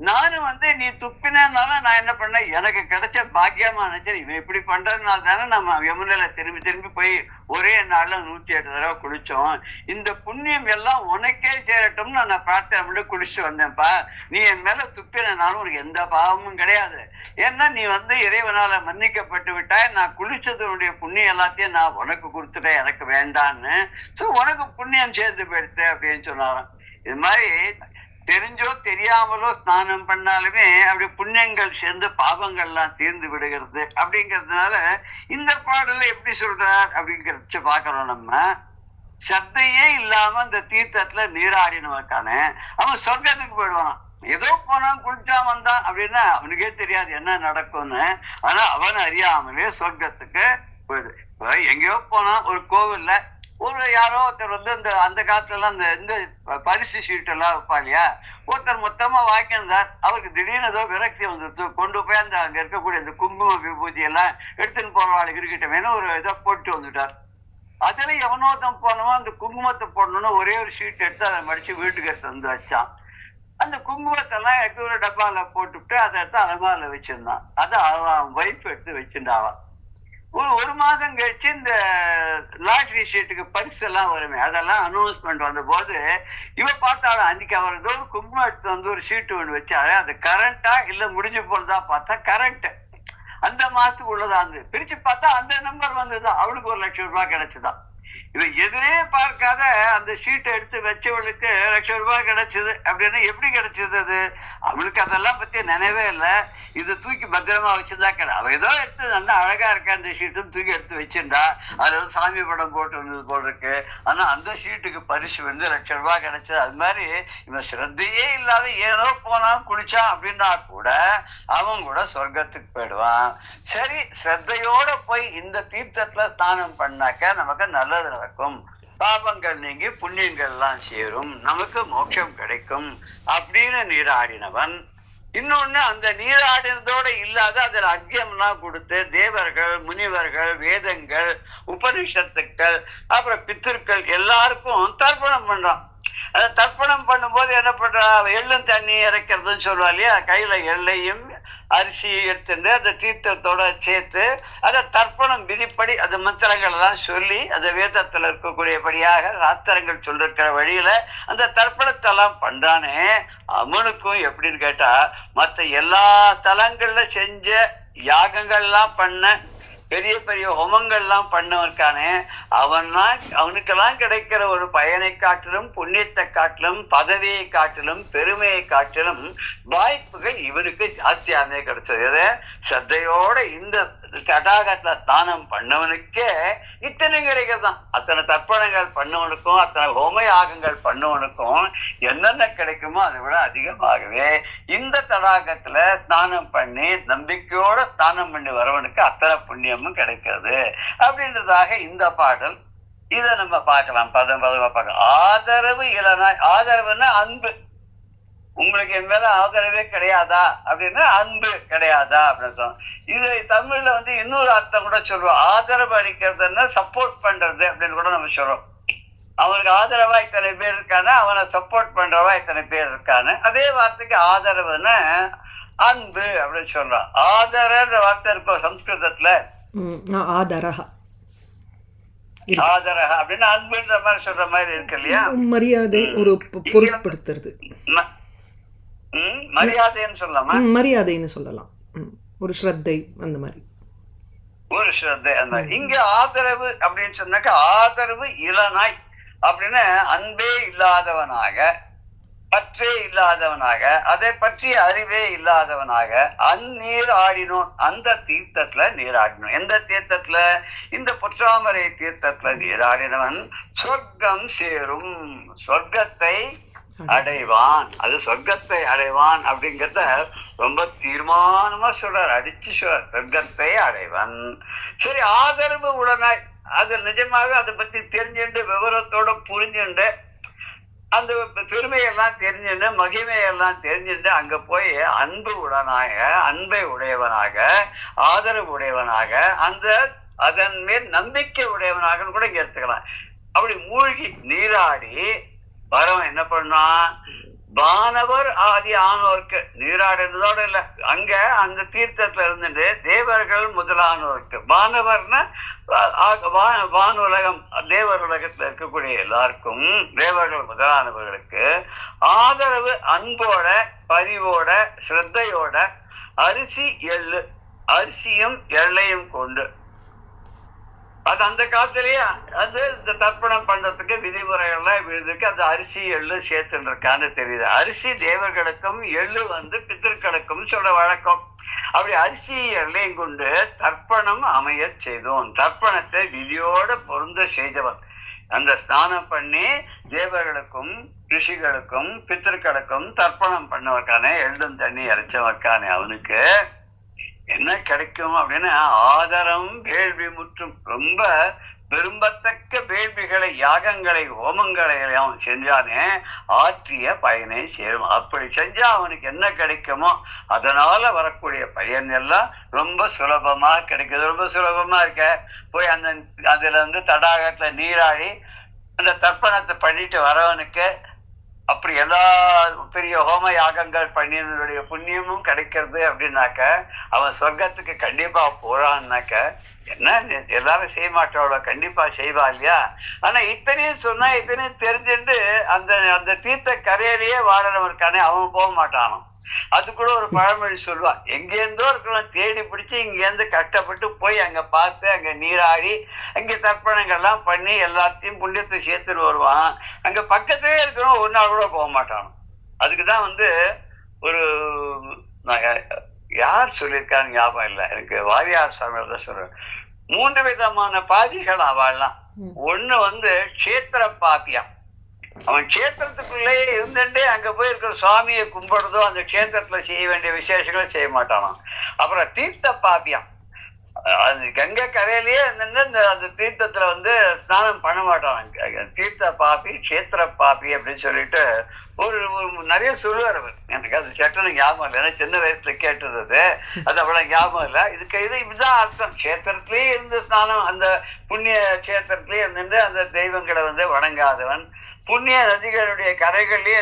நானும் வந்து நீ துப்பினாலும் நான் என்ன பண்ணேன், எனக்கு கிடைச்ச பாக்கியமா நினைச்சேன். இவன் இப்படி பண்றதுனால தானே நம்ம யமுனையில திரும்பி திரும்பி போய் ஒரே நாள்ல 108 தடவை குளிச்சோம். இந்த புண்ணியம் எல்லாம் உனக்கே சேரட்டும்னு நான் பிரார்த்தனை பண்ணி குளிச்சுட்டு வந்தேன்ப்பா. நீ என் மேல துப்பினாலும் உனக்கு எந்த பாவமும் கிடையாது. ஏன்னா நீ வந்து இறைவனால மன்னிக்கப்பட்டு விட்டாய். நான் குளிச்சதனுடைய புண்ணியம் எல்லாத்தையும் நான் உனக்கு கொடுத்துட்டேன், எனக்கு வேண்டான்னு. சோ உனக்கு புண்ணியம் சேர்ந்து போயிடுத்து அப்படின்னு சொன்னாராம். இது மாதிரி தெரிஞ்சோ தெரியாமலோ ஸ்நானம் பண்ணாலுமே அப்படி புண்ணியங்கள் சேர்ந்து பாவங்கள்லாம் தீர்ந்து விடுகிறது. அப்படிங்கிறதுனால இந்த பாடல எப்படி சொல்றார் அப்படிங்கிறத பாக்குறோம். நம்ம சத்தையே இல்லாம இந்த தீர்த்தத்துல நீராடினவக்கானே அவன் சொர்க்கத்துக்கு போயிடுவான். ஏதோ போனான் குளிச்சா வந்தான் அப்படின்னா அவனுக்கே தெரியாது என்ன நடக்கும்னு. ஆனா அவன் அறியாமலே சொர்க்கத்துக்கு போயிடு. எங்கேயோ போனா ஒரு கோவில்ல ஒரு யாரோ ஒருத்தர் வந்து அந்த காலத்துல எல்லாம் இந்த பரிசு சீட்டு எல்லாம் வைப்பா இல்லையா, ஒருத்தர் மொத்தமா வாங்கியிருந்தார். அவருக்கு திடீர்னு ஏதோ விரக்தி வந்துட்டு கொண்டு போய் அங்க இருக்கக்கூடிய இந்த குங்கும விபூதி எல்லாம் எடுத்துன்னு போறவாளுக்கு இருக்கட்டமேனு ஒரு இதை போட்டு வந்துட்டார். அதுல எவனோத்தம் போனவன் அந்த குங்குமத்தை போடணும்னு ஒரே ஒரு ஷீட் எடுத்து அதை மடிச்சு வீட்டுக்கு எடுத்து வந்து வச்சான். அந்த குங்குமத்தை எல்லாம் எடுத்து ஒரு டப்பால போட்டுவிட்டு அதை எடுத்து அலமாரில வச்சிருந்தான். அதை அவன் வைஃப் எடுத்து வச்சிருந்தாவன். ஒரு மாதம் கழிச்சு இந்த லாட்ரி ஷீட்டுக்கு பரிசு எல்லாம் வருமே, அதெல்லாம் அனௌன்ஸ்மெண்ட் வந்த போது இவ பார்த்தாலும் அன்னைக்கு அவர் ஏதோ ஒரு குங்குமம் எடுத்து வந்து ஒரு ஷீட்டு ஒன்று வச்சாரு. அது கரண்டா இல்ல முடிஞ்சு போனதா பார்த்தா கரண்ட் அந்த மாசத்துக்கு உள்ளதா இருந்து பிரிச்சு பார்த்தா அந்த நம்பர் வந்ததுதான். அவளுக்கு 1 லட்சம் ரூபாய் கிடைச்சுதான். இவ எதிரே பார்க்காத அந்த ஷீட்டை எடுத்து வச்சவளுக்கு 1 லட்சம் ரூபாய் கிடைச்சது. அப்படின்னு எப்படி கிடைச்சது அது? அவளுக்கு அதெல்லாம் பத்தி நினைவே இல்லை. இது தூக்கி பத்திரமா வச்சுதான் கிடையாது. அவ ஏதோ எடுத்து நல்லா அழகா இருக்க அந்த ஷீட்டும் தூக்கி எடுத்து வச்சுட்டா. அதுல ஒரு சாமி படம் போட்டு வந்தது போல் இருக்கு. ஆனா அந்த ஷீட்டுக்கு பரிசு வந்து 1 லட்சம் ரூபாய் கிடைச்சது. அது மாதிரி இவன் சிரத்தையே இல்லாத ஏதோ போனான் குளிச்சான் அப்படின்னா கூட அவன் கூட சொர்க்கத்துக்கு போயிடுவான். சரி, சிரத்தையோட போய் இந்த தீர்த்தத்துல ஸ்நானம் பண்ணாக்க நமக்கு நல்லது நடக்கும், பாபங்கள் நீங்கி புண்ணியங்கள் எல்லாம் சேரும், நமக்கு மோட்சம் கிடைக்கும் அப்படின்னு நீராடினவன். இன்னொன்னு அந்த நீராடினதோட இல்லாத அதுல அர்க்கியம்லாம் கொடுத்து தேவர்கள் முனிவர்கள் வேதங்கள் உபனிஷத்துக்கள் அப்புறம் பித்திருக்கள் எல்லாருக்கும் தர்ப்பணம் பண்றான். அதை தர்ப்பணம் பண்ணும்போது என்ன பண்றா, எள்ளும் தண்ணி இறைக்கிறதுன்னு சொல்லுவா இல்லையா, கையில எள்ளையும் அரிசி எடுத்துட்டு அந்த தீர்த்தத்தோட சேர்த்து அதை தர்ப்பணம் விதிப்படி அந்த மந்திரங்கள் எல்லாம் சொல்லி அந்த வேதத்துல இருக்கக்கூடியபடியாக சாஸ்திரங்கள் சொல்லிருக்கிற வழியில அந்த தர்ப்பணத்தை எல்லாம் பண்றானே. அவனுக்கும் எப்படின்னு கேட்டா மற்ற எல்லா தலங்கள்ல செஞ்ச யாகங்கள்லாம் பண்ண பெரிய பெரிய ஹோமங்கள்லாம் பண்ணவர்கானே அவனுக்கெல்லாம் கிடைக்கிற ஒரு பயனை காட்டிலும் புண்ணியத்தை காட்டிலும் பதவியை காட்டிலும் பெருமையை காட்டிலும் வாய்ப்புகள் இவனுக்கு ஜாஸ்தியானே கிடைச்சது. சத்தையோட இந்த தடாகத்துல ஸ்நானம் பண்ணவனுக்கே இத்தனை கிடைக்கிறதான். அத்தனை தர்ப்பணங்கள் பண்ணவனுக்கும் அத்தனை ஹோம யாகங்கள் பண்ணவனுக்கும் என்னென்ன கிடைக்குமோ அதை விட அதிகமாகவே இந்த தடாகத்துல ஸ்நானம் பண்ணி நம்பிக்கையோட ஸ்நானம் பண்ணி வரவனுக்கு அத்தனை புண்ணியமும் கிடைக்கிறது அப்படின்றதாக இந்த பாடல். இதை நம்ம பார்க்கலாம், பதமா பார்க்கலாம். ஆதரவு இளநாய், ஆதரவுன்னா அன்பு. உங்களுக்கு என் மேல ஆதரவே கிடையாதா அப்படின்னா அன்பு கிடையாதா அப்படின்னு. இது தமிழ்ல வந்து இன்னொரு அர்த்தம் கூட சொல்லுவோம். ஆதரவு அளிக்கிறதுன்னா சப்போர்ட் பண்றது அப்படின்னு கூட நம்ம சொல்றோம். அவனுக்கு ஆதரவா இத்தனை பேர் இருக்கானு, அவனை சப்போர்ட் பண்றவா இத்தனை பேர் இருக்கானு. அதே வார்த்தைக்கு ஆதரவுன்னு அன்பு அப்படின்னு சொல்றான். ஆதரன்ற வார்த்தை இருக்கும் சம்ஸ்கிருதத்துல, ஆதரஹா ஆதரஹா அப்படின்னா அன்புன்ற மாதிரி சொல்ற மாதிரி இருக்கு இல்லையா, மரியாதை ஒரு பொருட்படுத்துறது. மரியாதைன்னு சொல்லலாமா? மரியாதைன்னு சொல்லலாம், ஒரு ஸ்ரத்தை அந்த மாதிரி, ஒரு ஸ்ரத்தை அந்த மாதிரி. இங்க ஆதரவு அப்படின்னு சொன்னாக்க ஆதரவு இளநாய் அப்படின்னு அன்பே இல்லாதவனாக பற்றே இல்லாதவனாக, அதை பற்றிய அறிவே இல்லாதவனாக அந்நீர் ஆடினோன், அந்த தீர்த்தத்துல நீராடினோம். எந்த தீர்த்தத்துல? இந்த பொற்றாமரை தீர்த்தத்துல நீராடினவன் சொர்க்கம் சேரும், சொர்க்கத்தை அடைவான். அது சொர்க்கத்தை அடைவான் அப்படிங்கிறத ரொம்ப தீர்மானமா சொல்றார், அடிச்சு சொல்றார், சொர்க்கத்தை அடைவன். சரி, ஆதரவு உடனாய் அது நிஜமாக அதை பத்தி தெரிஞ்சுண்டு விவரத்தோட புரிஞ்சுண்டு அந்த பெருமையெல்லாம் தெரிஞ்சுட்டு மகிமையெல்லாம் தெரிஞ்சுட்டு அங்க போய் அன்பு உடனாக, அன்பை உடையவனாக, ஆதரவு உடையவனாக, அந்த அதன் மேல் நம்பிக்கை உடையவனாக கூட இங்க எடுத்துக்கலாம். அப்படி மூழ்கி நீராடி வரவன் என்ன பண்ணான்? வானவர் ஆதி ஆனோருக்கு நீராடுறதோட இல்ல, அங்க அந்த தீர்த்தத்துல இருந்துட்டு தேவர்கள் முதலானோருக்கு, வானவர்னா வானுலகம், தேவர் உலகத்துல இருக்கக்கூடிய எல்லாருக்கும், தேவர்கள் முதலானவர்களுக்கு ஆதரவு அன்போட, பரிவோட, ஸ்ரத்தையோட அரிசி எள்ளு, அரிசியும் எள்ளையும் கொண்டு, அது அந்த காலத்திலேயே அது இந்த தர்ப்பணம் பண்றதுக்கு விதிமுறைகள்லாம் இருக்கு. அந்த அரிசி எள்ளு சேர்த்துன்னு இருக்கான்னு தெரியுது. அரிசி தேவர்களுக்கும் எள்ளு பித்தர்களுக்கும் சொல்ற வழக்கம். அப்படி அரிசி எள்ளையும் கொண்டு தர்ப்பணம் அமைய செய்தோம். தர்ப்பணத்தை விதியோட பொருந்த செய்தவன். அந்த ஸ்நானம் பண்ணி தேவர்களுக்கும் ரிஷிகளுக்கும் பித்தர்களுக்கும் தர்ப்பணம் பண்ணவர்கானே, எள்ளும் தண்ணி இறைச்சவர்கானே அவனுக்கு என்ன கிடைக்கும் அப்படின்னு ஆதரம் வேள்வி முற்றும், ரொம்ப விரும்பத்தக்க வேள்விகளை, யாகங்களை, ஹோமங்களை அவன் செஞ்சானே ஆற்றிய பயனை சேரும். அப்படி செஞ்சா அவனுக்கு என்ன கிடைக்குமோ அதனால வரக்கூடிய பயன் எல்லாம் ரொம்ப சுலபமா கிடைக்குது. ரொம்ப சுலபமா இருக்க போய் அந்த அதுல தடாகத்துல நீராடி அந்த தர்ப்பணத்தை பண்ணிட்டு வரவனுக்கு அப்படி எல்லா பெரிய ஹோம யாகங்கள் பண்ணினுடைய புண்ணியமும் கிடைக்கிறது அப்படின்னாக்க அவன் சொர்க்கத்துக்கு கண்டிப்பா போறான்னாக்க என்ன எல்லாரும் செய்ய மாட்டாளோ, கண்டிப்பா செய்வா இல்லையா? ஆனா இத்தனையும் சொன்னா, இத்தனையும் தெரிஞ்சுட்டு அந்த அந்த தீர்த்த கரையிலேயே வாழறவருக்கானே அவன் போக மாட்டானோ. அது கூட ஒரு பழமொழி சொல்லுவா, எங்கேருந்தோ இருக்கிறவன் தேடி பிடிச்சி இங்கேருந்து கஷ்டப்பட்டு போய் அங்க பார்த்து அங்க நீராடி அங்க தர்ப்பணங்கள்லாம் பண்ணி எல்லாத்தையும் புண்ணியத்தை சேர்த்துட்டு வருவான். அங்க பக்கத்திலே இருக்கிறவன் ஒரு நாள் கூட போக மாட்டானோ. அதுக்குதான் ஒரு யார் சொல்லியிருக்கான்னு ஞாபகம் இல்லை எனக்கு, வாரியார் சுவாமிகள் தான் சொல்றேன். 3 விதமான பாதிகள் அவள்லாம். ஒண்ணு கஷேத்திர பாத்தியம், அவன் கஷேத்திரத்துக்குள்ளேயே இருந்துட்டு அங்க போய் இருக்கிற சுவாமியை கும்பிடுறதோ அந்த கஷேத்திரத்துல செய்ய வேண்டிய விசேஷங்களை செய்ய மாட்டானாம். அப்புறம் தீர்த்த பாத்தியம், அது கங்கை கரையிலேயே அந்த தீர்த்தத்துல ஸ்நானம் பண்ண மாட்டான். தீர்த்த பாப்பி, கஷேத்திர பாப்பி அப்படின்னு சொல்லிட்டு ஒரு நிறைய சொல்லுவார் அவர். எனக்கு அது சட்டன்னு ஞாபகம் இல்லை, ஏன்னா சின்ன வயசுல கேட்டது அது அவ்வளவு ஞாபகம் இல்லை. இதுதான் அர்த்தம். கஷேத்திரத்திலேயே இருந்து ஸ்நானம், அந்த புண்ணிய கஷேத்திரத்திலேயே இருந்து அந்த தெய்வங்களை வணங்காதவன், புண்ணிய நதிகளுடைய கரைகள்லயே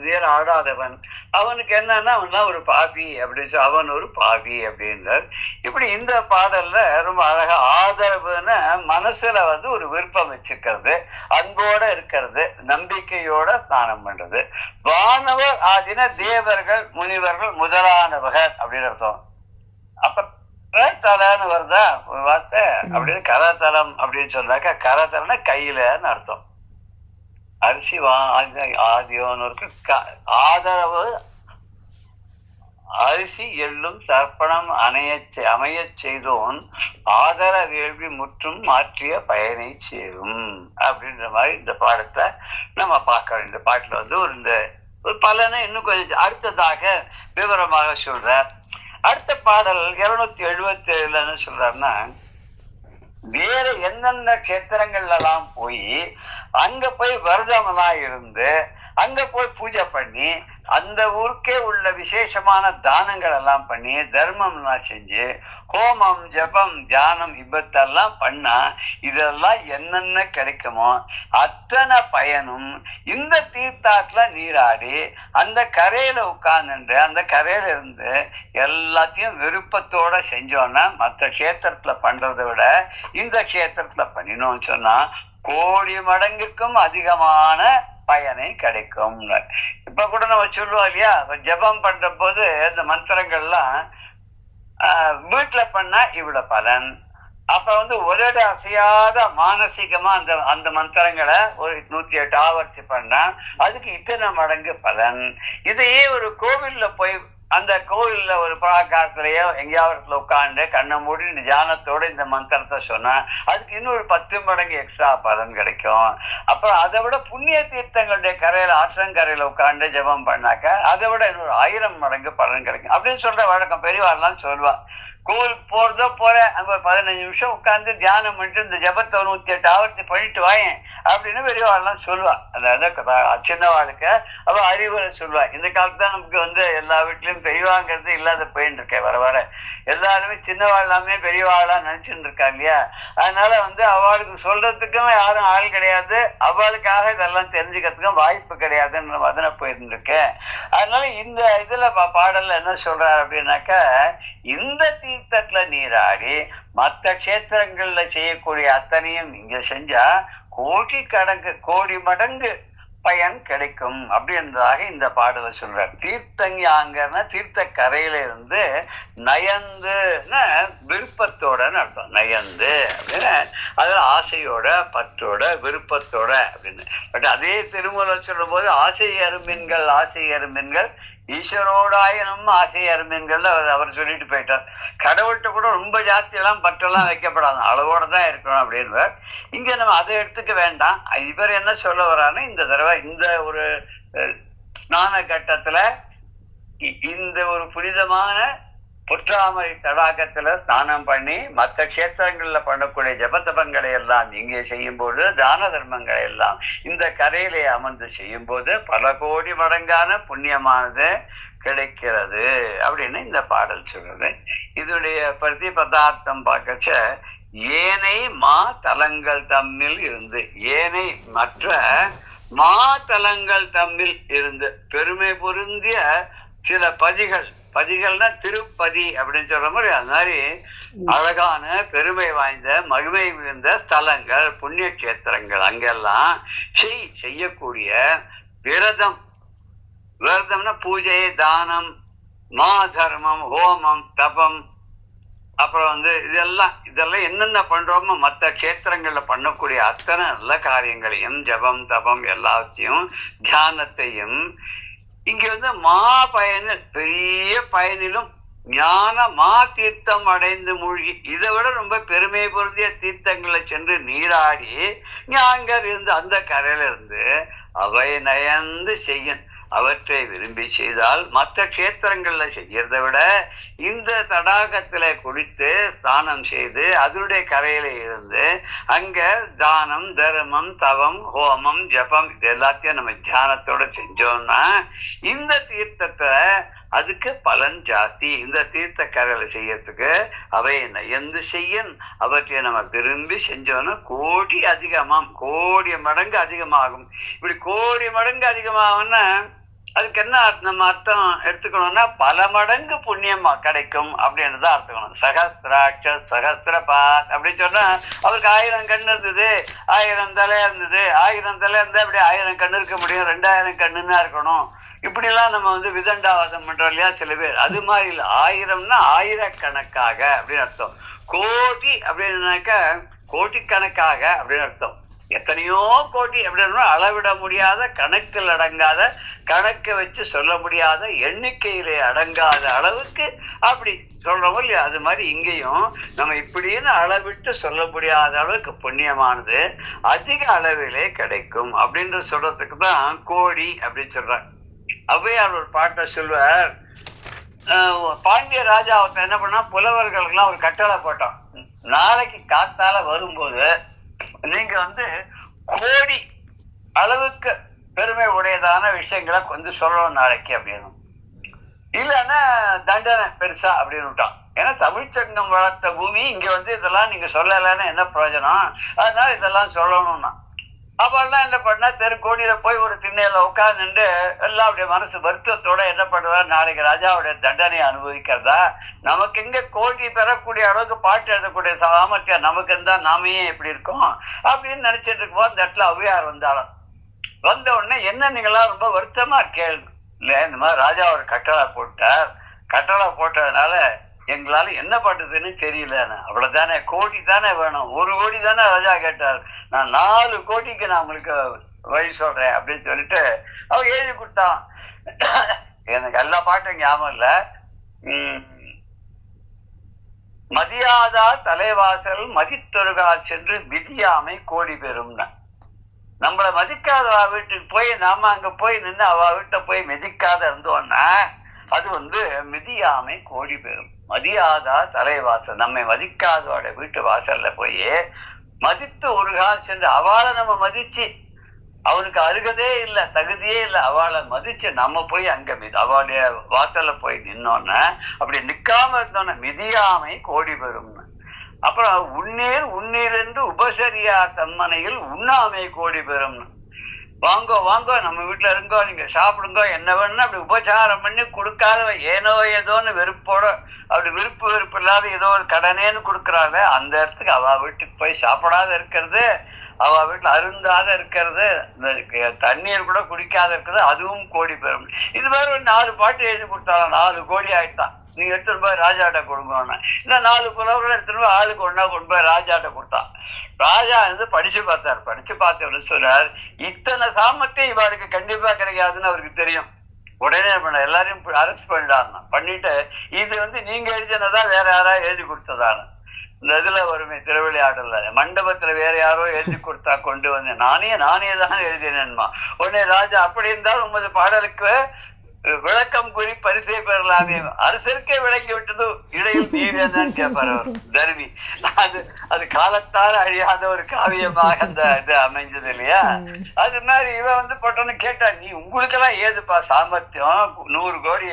நீர் ஆடாதவன், அவனுக்கு என்னன்னா அவன்லாம் ஒரு பாபி அப்படின்னு சொல்லி, அவன் ஒரு பாபி அப்படின்றார். இப்படி இந்த பாடல்ல ரொம்ப அழகா ஆதரவுன்னு மனசுல ஒரு விருப்பம் வச்சுக்கிறது, அன்போட இருக்கிறது, நம்பிக்கையோட ஸ்நானம் பண்றது. வானவர் ஆதின தேவர்கள் முனிவர்கள் முதலானவர்கள் அப்படின்னு அர்த்தம். அப்ப கரத்தலன்னு வருதா ஒரு வார்த்தை, அப்படின்னு கரத்தலம் அப்படின்னு சொன்னாக்கா கரத்தலம்னா கையிலன்னு அர்த்தம். அரிசி ஆதியோனருக்கு ஆதரவு அரிசி எள்ளும் தர்ப்பணம் அமைய செய்தோன் ஆதர வேள்வி முற்றும் மாற்றிய பயனை சேரும் அப்படின்ற மாதிரி இந்த பாடத்தை நம்ம பார்க்கிறோம். இந்த பாட்டுல ஒரு பலனை இன்னும் கொஞ்சம் அடுத்ததாக விவரமாக சொல்றார். அடுத்த பாடல் 277 என்ன சொல்றாருன்னா, வேற என்னென்ன கஷேத்திரங்கள்ல எல்லாம் போய் அங்க போய் விரதமெல்லாம் இருந்து அங்க போய் பூஜை பண்ணி அந்த ஊருக்கே உள்ள விசேஷமான தானங்கள் எல்லாம் பண்ணி தர்மம்லாம் செஞ்சு ஹோமம் ஜபம் தியானம் இப்பத்தெல்லாம் பண்ணா இதெல்லாம் என்னென்ன கிடைக்குமோ அத்தனை பயனும் இந்த தீர்த்தாத்துல நீராடி அந்த கரையில உட்கார்ந்துட்டு அந்த கரையில இருந்து எல்லாத்தையும் விருப்பத்தோட செஞ்சோம்னா மற்ற கஷேத்திரத்துல பண்றதை விட இந்த கஷேத்திரத்துல பண்ணினோம்னு சொன்னா கோடி மடங்குக்கும் அதிகமான பயனை கிடைக்கும். இப்ப கூட நம்ம சொல்லுவோம் இல்லையா, ஜபம் பண்ற போது இந்த மந்திரங்கள்லாம் வீட்டுல பண்ணா இவ்வளவு பலன், அப்ப ஒரு அசையாத மானசீகமா அந்த அந்த மந்திரங்களை ஒரு 108 ஆவர்த்தி பண்ணா அதுக்கு இத்தனை மடங்கு பலன். இதையே ஒரு கோவில்ல போய் அந்த கோவில்ல ஒரு பிராகாரத்திலேயோ எங்கேயாவது உட்காந்து கண்ணை மூடி தியானத்தோட இந்த மந்திரத்தை சொன்னா அதுக்கு இன்னொரு 10 மடங்கு எக்ஸ்ட்ரா பலன் கிடைக்கும். அப்புறம் அதை விட புண்ணிய தீர்த்தங்களுடைய கரையில ஆற்றங்கரையில உட்காந்து ஜபம் பண்ணாக்க அதை விட இன்னொரு 1000 மடங்கு பலன் கிடைக்கும் அப்படின்னு சொல்ற வழக்கம் பெரியவாள்லாம் சொல்லுவா. கோவிலுக்கு போறதோ போறேன் அங்க ஒரு 15 நிமிஷம் உட்கார்ந்து தியானம் பண்ணிட்டு இந்த ஜபத்தை 108 ஆவர்த்தி பண்ணிட்டு வாயேன் அப்படின்னு பெரியவாள்லாம் சொல்லுவா. அதாவது சின்னவாளுக்கு அவ அறிவுரை சொல்லுவா. இந்த காலத்துல தான் நமக்கு எல்லா வீட்லயும் பெரியவாங்கிறது இல்லாத போயின்னு இருக்கேன். வர வர எல்லாருமே சின்னவாள் எல்லாமே பெரியவாளா நினைச்சுட்டு இருக்கா இல்லையா? அதனால அவளுக்கு சொல்றதுக்கும் யாரும் ஆள் கிடையாது, அவளுக்காக இதெல்லாம் தெரிஞ்சுக்கிறதுக்கும் வாய்ப்பு கிடையாதுன்ற மதனை போயிட்டு இருக்கேன். அதனால இந்த இதுல பாடல்ல என்ன சொல்றாரு அப்படின்னாக்கா, இந்த தீர்த்தத்துல நீராடி மற்ற கஷேத்திரங்கள்ல செய்யக்கூடிய அத்தனையும் இங்க செஞ்சா கோடி மடங்கு பயன் கிடைக்கும் அப்படின்றதாக இந்த பாடலை சொல்றார். தீர்த்தங்காங்கன்னா தீர்த்த கரையில இருந்து நயந்துன்னா விருப்பத்தோடன்னு அர்த்தம். நயந்து அப்படின்னு அதுல ஆசையோட பற்றோட விருப்பத்தோட அப்படின்னு. பட் அதே திருமூலர் சொல்லும் போது ஆசை அருமீன்கள் ஈஸ்வரோடாயினும் ஆசை அருமீன்கள் அவர் சொல்லிட்டு போயிட்டார். கடவுள்கிட்ட கூட ரொம்ப ஜாஸ்தி எல்லாம் பற்றெல்லாம் வைக்கப்படாது, அளவோட தான் இருக்கணும் அப்படின்னு. இங்க நம்ம அதை எடுத்துக்க வேண்டாம். இவர் என்ன சொல்ல வர்றாருன்னா, இந்த தடவை இந்த ஒரு ஸ்நான கட்டத்துல இந்த ஒரு புனிதமான பொற்றாமரை தடாகத்துல ஸ்நானம் பண்ணி மற்ற கஷேத்திரங்கள்ல பண்ணக்கூடிய ஜபதபங்களை எல்லாம் இங்கே செய்யும் போது தான தர்மங்களை எல்லாம் இந்த கரையிலே அமர்ந்து செய்யும் போது பல கோடி மடங்கான புண்ணியமானது கிடைக்கிறது அப்படின்னு இந்த பாடல் சொல்றது. இதனுடைய பிரதி பதார்த்தம் பார்க்கச்ச ஏனை மா தலங்கள் தம்மில் இருந்து, ஏனை மற்ற மா தலங்கள் தம்மில் இருந்து பெருமை பொருந்திய சில பதிகள்னா திருப்பதி அப்படின்னு சொல்ற மாதிரி, அது மாதிரி அழகான பெருமை வாய்ந்த மகிமை மிகுந்த ஸ்தலங்கள் புண்ணிய கஷேத்திரங்கள் அங்கெல்லாம் செய்யக்கூடிய விரதம்னா பூஜை, தானம், மா தர்மம், ஹோமம், தபம், அப்புறம் இதெல்லாம் என்னென்ன பண்றோமோ மற்ற கஷேத்திரங்கள்ல பண்ணக்கூடிய அத்தனை நல்ல காரியங்களையும் ஜபம் தபம் எல்லாத்தையும் தியானத்தையும் இங்க மா பயனில் பெரிய பயனிலும் ஞான மா தீர்த்தம் அடைந்து மூழ்கி இதை விட ரொம்ப பெருமை பொருந்திய தீர்த்தங்களை சென்று நீராடி ஞாங்கர் இருந்து அந்த கரையில இருந்து அவை நயந்து செய்யும் அவற்றை விரும்பி செய்தால் மற்ற கஷேத்திரங்கள்ல செய்யறதை விட இந்த தடாகத்துல குளித்து ஸ்நானம் செய்து அதனுடைய கரையில இருந்து அங்க தானம் தர்மம் தவம் ஹோமம் ஜபம் இது எல்லாத்தையும் நம்ம தியானத்தோட செஞ்சோம்னா இந்த தீர்த்தத்தை அதுக்கு பலன் ஜாஸ்தி. இந்த தீர்த்த கரையில செய்யறதுக்கு அவை நயந்து செய்யும் அவற்றை நம்ம விரும்பி செஞ்சோம்னா கோடி மடங்கு அதிகமாகும். இப்படி கோடி மடங்கு அதிகமாகும்னா அதுக்கு என்ன நம்ம அர்த்தம் எடுத்துக்கணும்னா பல மடங்கு புண்ணியமா கிடைக்கும் அப்படின்னு தான் அர்த்தம். சகஸ்திரபாத் அப்படின்னு சொன்னா அவருக்கு 1000 கண்ணு இருந்தது, 1000 தலை இருந்தது, 1000 தலை இருந்தா அப்படி 1000 கண்ணு இருக்க முடியும், 2000 கண்ணுன்னா இருக்கணும். இப்படி எல்லாம் நம்ம விதண்டாவாதம் பண்றோம் இல்லையா சில பேர். அது மாதிரி இல்லை, 1000னா ஆயிரக்கணக்காக அப்படின்னு அர்த்தம். கோடி அப்படின்னாக்க கோடிக்கணக்காக அப்படின்னு அர்த்தம். எத்தனையோ கோடி அப்படின்னு அளவிட முடியாத, கணக்கில் அடங்காத, கணக்கை வச்சு சொல்ல முடியாத, எண்ணிக்கையிலே அடங்காத அளவுக்கு அப்படி சொல்றோம் இல்லையா. அது மாதிரி இங்கேயும் நம்ம இப்படின்னு அளவிட்டு சொல்ல முடியாத அளவுக்கு புண்ணியமானது அதிக அளவிலே கிடைக்கும் அப்படின்னு சொல்றதுக்கு தான் கோடி அப்படின்னு சொல்றாங்க. ஔவையார் ஒரு பாட்டை சொல்வார். பாண்டிய ராஜா அவர்த்த என்ன பண்ணா, புலவர்களுக்கெல்லாம் ஒரு கட்டளை போட்டான். நாளைக்கு காத்தால வரும்போது நீங்க கோடி அளவுக்கு பெருமை உடையதான விஷயங்களை சொல்லணும் நாளைக்கு அப்படின்னு. இல்லைன்னா தண்டனை பெருசா அப்படின்னு விட்டான். ஏன்னா தமிழ்ச்சங்கம் வளர்த்த பூமி இங்க இதெல்லாம் நீங்க சொல்லலைன்னா என்ன பிரயோஜனம், அதனால இதெல்லாம் சொல்லணும்னா அப்பெல்லாம் என்ன பண்ணா தெருக்கோடியில போய் ஒரு திண்ணையில உட்கார்ந்துட்டு எல்லாம் அப்படியே மனசு வருத்தத்தோட என்ன பண்றதா, நாளைக்கு ராஜாவுடைய தண்டனை அனுபவிக்கிறதா, நமக்கு எங்க கோடி பெறக்கூடிய அளவுக்கு பாட்டு எழுதக்கூடிய சாமர்த்தியம் நமக்கு இருந்தா நாமே எப்படி இருக்கோம் அப்படின்னு நினைச்சிட்டு இருக்கும்போது அந்த இடத்துல ஔவையார் வந்தாலும் வந்த உடனே என்ன நீங்களாம் ரொம்ப வருத்தமா கேள்வி இல்ல, இந்த மாதிரி ராஜா ஒரு கட்டளை போட்டதுனால எங்களால என்ன பண்றதுன்னு தெரியல. அவ்வளவுதானே, கோடி தானே வேணும், 1 கோடி தானே ராஜா கேட்டார். நான் 4 கோடிக்கு நான் உங்களுக்கு வழி சொல்றேன் அப்படின்னு சொல்லிட்டு அவ எழுதி கொடுத்தான். எனக்கு எல்லா பாட்டும் ஞாபகம் இல்ல. மதியாதா தலைவாசல் மதித்தொருகா சென்று விதியாமை கோடி பெறும்னா, நம்மளை மதிக்காத வீட்டுக்கு போய் நாம அங்க போய் நின்று அவ வீட்டை போய் மிதிக்காத இருந்தோம்னா அது மிதியாமை கோடி பெறும். மதியாதா தலைவாசல், நம்மை மதிக்காதோட வீட்டு வாசல்ல போய் மதித்து ஒருகா சென்று அவளை நம்ம மதிச்சு, அவனுக்கு அருகதே இல்லை, தகுதியே இல்லை, அவளை மதிச்சு நம்ம போய் அங்க அவளுடைய வாசல்ல போய் நின்னோன்னு, அப்படி நிக்காம இருந்தோன்னா மிதியாமை கோடி பெறும்னு. அப்புறம் உன்னீர் என்று உபசரியா தன்மனையில் உண்ணாமை கோடி பெறும்னு. வாங்கோ வாங்கோ நம்ம வீட்டுல இருங்கோ, நீங்க சாப்பிடுங்கோ, என்ன வேணும்னு அப்படி உபச்சாரம் பண்ணி கொடுக்காத ஏனோ ஏதோன்னு வெறுப்போட, அப்படி வெறுப்பு இல்லாத ஏதோ ஒரு கடனேன்னு கொடுக்குறாங்க, அந்த இடத்துக்கு அவ வீட்டுக்கு போய் சாப்பிடாத இருக்கிறது, அவ வீட்டுல அருந்தாத இருக்கிறது, இந்த தண்ணீர் கூட குடிக்காத இருக்கிறது, அதுவும் கோடி பெறும். இது மாதிரி ஒரு 4 பாட்டு எழுதி கொடுத்தாலும் 4 கோடி ஆயிட்டான். நீங்க எடுத்துட்டு போய் ராஜாட்ட கொடுங்கன்னு. இந்த 4 புலவர்கள் எடுத்துட்டு போய் ஆளுக்கு ஒன்னா கொண்டு போய் ராஜாட்ட கொடுத்தான். ராஜா படிச்சு பார்த்தார். படிச்சு பார்த்த சொன்னார், இத்தனை சாமர்த்தியம் இவாளுக்கு கண்டிப்பா கிடைக்காதுன்னு அவருக்கு தெரியும். உடனே பண்ண எல்லாரையும் அரெஸ்ட் பண்ணிடாருன்னா, பண்ணிட்டு இது நீங்க எழுதினதான் வேற யாராவது எழுதி கொடுத்ததான்னு. இந்த இதுல வருமே திருவிளையாடல, மண்டபத்துல வேற யாரோ எழுதி கொடுத்தா கொண்டு வந்து நானே தான் எழுதினேன்மா. உடனே ராஜா, அப்படி இருந்தால் உமது பாடலுக்கு விளக்கம் கூறி பரிசை பெறலாமே, அரசருக்கே விளக்கி விட்டது இடையில் நீர் என்னன்னு கேட்பார் அவர் தர்மி. அது காலத்தால் அழியாத ஒரு காவியமாக அந்த இது அமைஞ்சது இல்லையா. அது மாதிரி இவன் பட்டோன்னு கேட்டா, நீ உங்களுக்கெல்லாம் ஏதுப்பா சாமர்த்தியம், 100 கோடி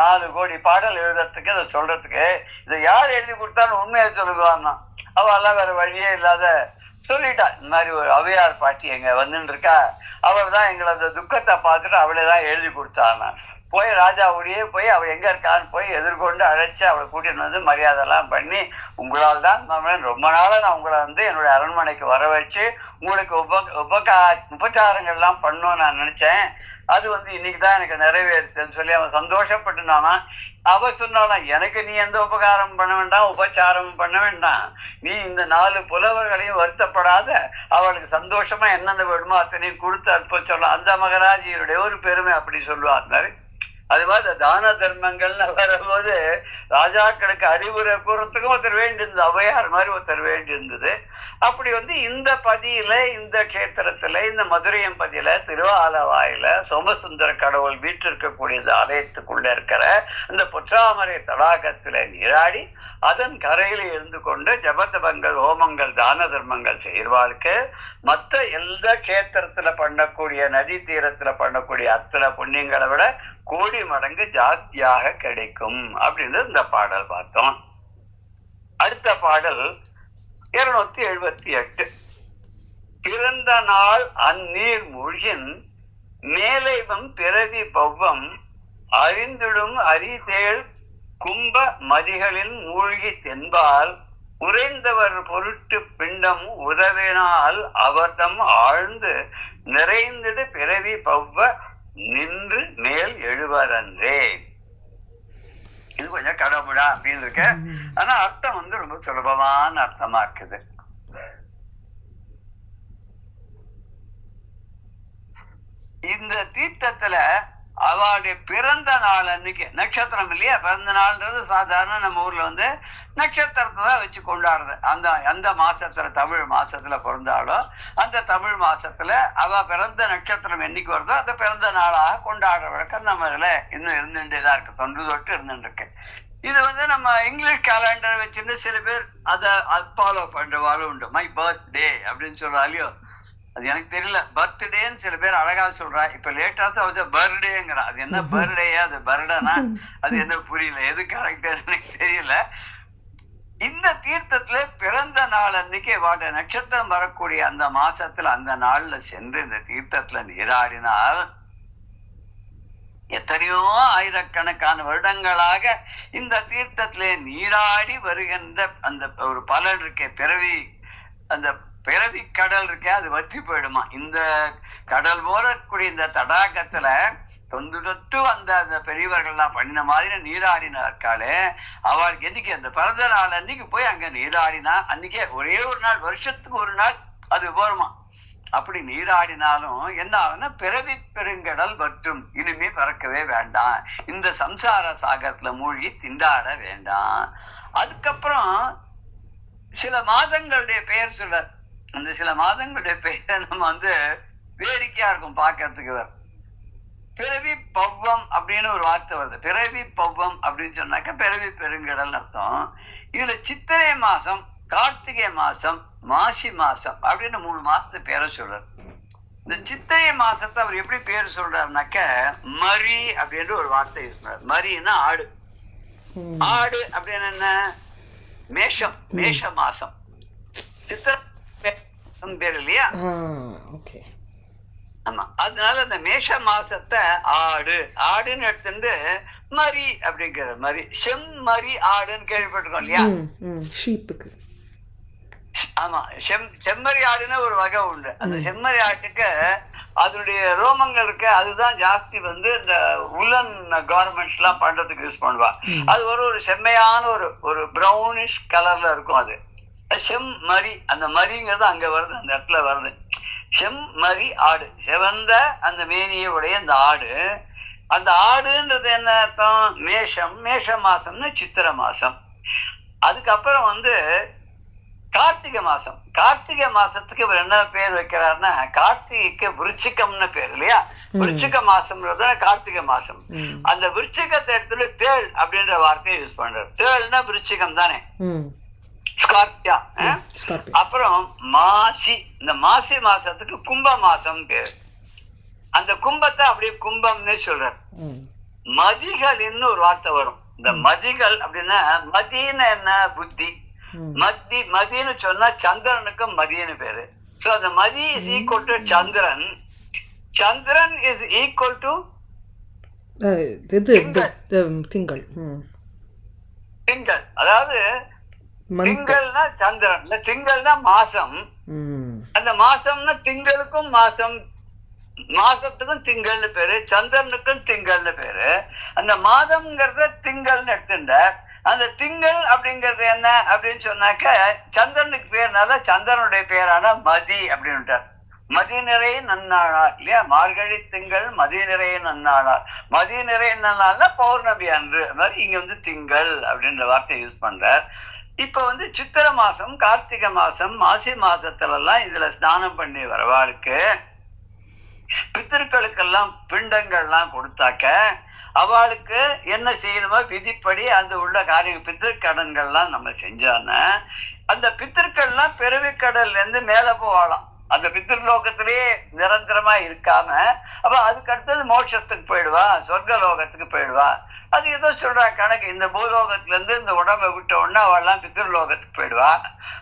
4 கோடி பாடல் எழுதுறதுக்கு, அதை சொல்றதுக்கு, இதை யார் எழுதி கொடுத்தாலும் உண்மையை சொல்லுவான்னா. அவெல்லாம் வேற வழியே இல்லாத சொல்லிட்டா, இந்த மாதிரி ஒரு ஔவையார் பாட்டி எங்க வந்துன்னு இருக்கா, அவள் தான் எங்களை அந்த துக்கத்தை பார்த்துட்டு அவளே தான் எழுதி கொடுத்தாங்க. போய் ராஜாவுடைய போய் அவள் எங்க இருக்கான்னு போய் எதிர்கொண்டு அழைச்சி அவளை கூட்டிட்டு மரியாதை எல்லாம் பண்ணி, உங்களால் தான் ரொம்ப நாளா நான் உங்களை என்னுடைய அரண்மனைக்கு வர வச்சு உங்களுக்கு உபச்சாரங்கள் எல்லாம் பண்ணணும்னு நான் நினைச்சேன். அது இன்னைக்குதான் எனக்கு நிறைவேறுச்சுன்னு சொல்லி அவன் சந்தோஷப்பட்டுனானா. அவ சொன்னாலாம், எனக்கு நீ எந்த உபகாரம் பண்ண வேண்டாம், உபச்சாரம் பண்ண வேண்டாம், நீ இந்த 4 புலவர்களையும் வருத்தப்படாத அவளுக்கு சந்தோஷமா என்னென்ன வேணுமோ அத்தனையும் கொடுத்து அனுப்ப சொல்லலாம். அந்த மகராஜியுடைய ஒரு பெருமை அப்படி சொல்லுவார். அது மாதிரி தான தர்மங்கள்னு வரும்போது ராஜாக்களுக்கு அறிவுரை கூறத்துக்கும் ஒருத்தர் வேண்டியிருந்தது, ஔவையார் மாதிரி ஒருத்தர் வேண்டியிருந்தது. அப்படி இந்த பதியில, இந்த கேத்திரத்துல, இந்த மதுரையம் பதியில, திருவாலவாயில சோமசுந்தர கடவுள் வீட்டிருக்கக்கூடிய ஆலயத்துக்குள்ள இருக்கிற இந்த பொற்றாமரை தடாகத்துல நீராடி அதன் கரையில இருந்து கொண்டு ஜபதபங்கள், ஹோமங்கள், தான தர்மங்கள் செய்வாளுக்கு மற்ற எல்லா கேத்திரத்துல பண்ணக்கூடிய, நதி தீரத்துல பண்ணக்கூடிய அத்தனை புண்ணியங்களை விட கோடி மடங்கு ஜாஸ்தியாக கிடைக்கும் அப்படின்னு இந்த பாடல் பார்த்தோம். அடுத்த பாடல் 278. பிறந்த நாள் அந்நீர் மூழ்கின் மேலைவம் பிறவி பவ்வம் அறிந்திடும் அரிதேள் கும்ப மதிகளில் மூழ்கி தென்பால் உறைந்தவர் பொருட்டு பிண்டம் உதவினால் அவர்தம் ஆழ்ந்து நிறைந்திடு பிறவி பவ்வ நின்று மேல் எழுவரன்றே. இது கொஞ்சம் கடவுளா அப்படின்னு இருக்க, ஆனா அர்த்தம் ரொம்ப சுலபமான அர்த்தமா இருக்குது. இந்த தீர்த்தத்துல அவளுடைய பிறந்த நாள் அன்னைக்கு, நட்சத்திரம் இல்லையா, பிறந்த நாள்ன்றது சாதாரண நம்ம ஊர்ல நட்சத்திரத்தை தான் வச்சு கொண்டாடுறது. அந்த மாசத்துல, தமிழ் மாசத்துல பிறந்தாலோ அந்த தமிழ் மாசத்துல அவ பிறந்த நட்சத்திரம் என்னைக்கு வருதோ அந்த பிறந்த நாளாக கொண்டாடுற வழக்கம் நம்ம இதுல இன்னும் இருந்துட்டேதான் இருக்கு, தொன்று தொட்டு இருந்துட்டு இருக்கு. இது நம்ம இங்கிலீஷ் கேலண்டர் வச்சுட்டு சில பேர் அதை ஃபாலோ பண்றவாளும் உண்டு. மை பர்த்டே அப்படின்னு சொல்றாலையோ, அது எனக்கு தெரியல. பர்த்டேன்னு சில பேர் அழகா சொல்றா. இப்ப லேட்டா தான் பர்த்டேங்கிறா. அது என்ன பர்த்டேயா, அது பர்டனா, அது என்ன புரியல, எது கரெக்டா எனக்கு தெரியல. இந்த தீர்த்தத்துல பிறந்த நாள் அன்னைக்கு வாட நட்சத்திரம் வரக்கூடிய அந்த மாசத்துல அந்த நாள்ல சென்று இந்த தீர்த்தத்துல நீராடினால் எத்தனையோ ஆயிரக்கணக்கான வருடங்களாக இந்த தீர்த்தத்திலே நீராடி வருகின்ற அந்த ஒரு பலன் இருக்கே, பிறவி, அந்த பிறவி கடல் இருக்கே அது வற்றி போயிடுமா. இந்த கடல் போலக்கூடிய இந்த தடாகத்துல தொன்று வந்த அந்த பெரியவர்கள்லாம் பண்ணின மாதிரி நீராடினாக்காலே அவளுக்கு என்னைக்கு அந்த பிறந்த நாள் அன்னைக்கு போய் அங்க நீராடினா அன்னைக்கே ஒரே ஒரு நாள், வருஷத்துக்கு ஒரு நாள் அது போருமா. அப்படி நீராடினாலும் என்ன ஆகுன்னா பிறவி பெருங்கடல் மற்றும் இனிமே பறக்கவே வேண்டாம், இந்த சம்சார சாகரத்துல மூழ்கி திண்டாட வேண்டாம். அதுக்கப்புறம் சில மாதங்களுடைய பெயர் சொல்ல, அந்த சில மாதங்களுடைய பெயரை நம்ம வேடிக்கையா இருக்கும் பார்க்கறதுக்கு. பிறவி பவ்வம் அப்படின்னு ஒரு வார்த்தை வருது. பிறவி பவ்வம் அப்படின்னு சொன்னாக்க பிறவி பெருங்கடல் அர்த்தம். இதுல சித்திரை மாசம், கார்த்திகை மாசம், மாசி மாசம் அப்படின்னு 3 மாசத்து பேரை சொல்றாரு. இந்த சித்திரை மாசத்தை அவர் எப்படி பேர் சொல்றாருனாக்க மரி அப்படின்ற ஒரு வார்த்தை யூஸ் பண்றாரு. மரின்னா ஆடு. ஆடு அப்படின்னு என்ன? மேஷம், மேஷ மாசம். சித்திரை பேர் இல்லையா? ஆமா, அதனால அந்த மேஷ மாசத்தை ஆடு ஆடுன்னு எடுத்துட்டு மரி அப்படிங்கிற மாதிரி செம்மறி ஆடுன்னு கேள்விப்பட்டிருக்கோம் இல்லையா? ஆமா, செம்மறி ஆடுன்னு ஒரு வகை உண்டு. அந்த செம்மறி ஆட்டுக்கு அதனுடைய ரோமங்கள் இருக்கு, அதுதான் ஜாஸ்தி இந்த உலன் கார்மெண்ட்ஸ் எல்லாம் பண்றதுக்கு யூஸ் பண்ணுவா. அது ஒரு செம்மையான ஒரு ப்ரௌனிஷ் கலர்ல இருக்கும். அது செம்மறி, அந்த மரிங்கிறது அங்க வருது, அந்த இடத்துல வருது. செம்மறி ஆடு, செவந்த அந்த மேனியை உடைய அந்த ஆடு. அந்த ஆடுன்றது என்ன அர்த்தம்? மேஷம், மேஷ மாசம்னு சித்திரை மாசம். அதுக்கப்புறம் கார்த்திகை மாசம். கார்த்திகை மாசத்துக்கு இவர் என்ன பேர் வைக்கிறாருன்னா கார்த்திகைக்கு விருச்சிகம்னு பேர் இல்லையா? விருச்சிக மாசம்ன்றது கார்த்திகை மாசம். அந்த விருச்சிகத்தை எடுத்துட்டு தேள் அப்படின்ற வார்த்தையை யூஸ் பண்றாரு. தேள்னா விருச்சிகம் தானே, ஸ்கார்பியா. அப்புறம் மாசி, இந்த மாசி மாசத்துக்கு கும்ப மாசம் பேர். அந்த கும்பத்தை அப்படியே கும்பம்னு சொல்றாரு. மதிகள்னு ஒரு வார்த்தை வரும். இந்த மதிகள் அப்படின்னா மதின்னு என்ன? புத்தி. மதின்னு சொன்னா சந்திரனுக்கும் மதின்னு பேரு. சோ அந்த மதி is equal to Chandran. Chandran is equal to திங்கள். திங்கள், அதாவது திங்கள்னா சந்திரன், திங்கள்னா மாசம். அந்த மாசம்னா திங்களுக்கும் மாசம், மாசத்துக்கும் திங்கள்னு பேரு, சந்திரனுக்கும் திங்கள்னு பேரு. அந்த மாதம்ங்கிறத திங்கள்னு எடுத்துட்ட. அந்த திங்கள் அப்படிங்கிறது என்ன அப்படின்னு சொன்னாக்க சந்திரனுக்கு பேர்னால சந்திரனுடைய பேரான மதி அப்படின்னு. மதி நிறைய நன்னாளார் இல்லையா? மார்கழி திங்கள் மதி நிறைய நன்னாளார். மதி நிறைய நன்னாள்னா பௌர்ணமி அன்று. அது மாதிரி இங்க திங்கள் அப்படின்ற வார்த்தையை யூஸ் பண்றார். இப்ப சித்திரை மாசம், கார்த்திகை மாசம், மாசி மாசத்துல எல்லாம் இதுல ஸ்நானம் பண்ணி வரவாளுக்கு பித்திருக்களுக்கெல்லாம் பிண்டங்கள்லாம் கொடுத்தாக்க அவளுக்கு என்ன செய்யணுமோ விதிப்படி அந்த உள்ள காரியம் பித்திருக்கடன்கள்லாம் நம்ம செஞ்சோன்னா அந்த பித்திருக்கள்லாம் பிறவிக்கடல்ல இருந்து மேல போவாளாம். அந்த பித்திருலோகத்திலேயே நிரந்தரமா இருக்காம அப்ப அதுக்கு அடுத்தது மோட்சத்துக்கு போயிடுவா, சொர்க்க லோகத்துக்கு போயிடுவா. அது ஏதோ சொல்றா கணக்கு. இந்த பூலோகத்துல இருந்து இந்த உடம்பை விட்ட உடனே அவள்லாம் பித்திருலோகத்துக்கு போயிடுவா.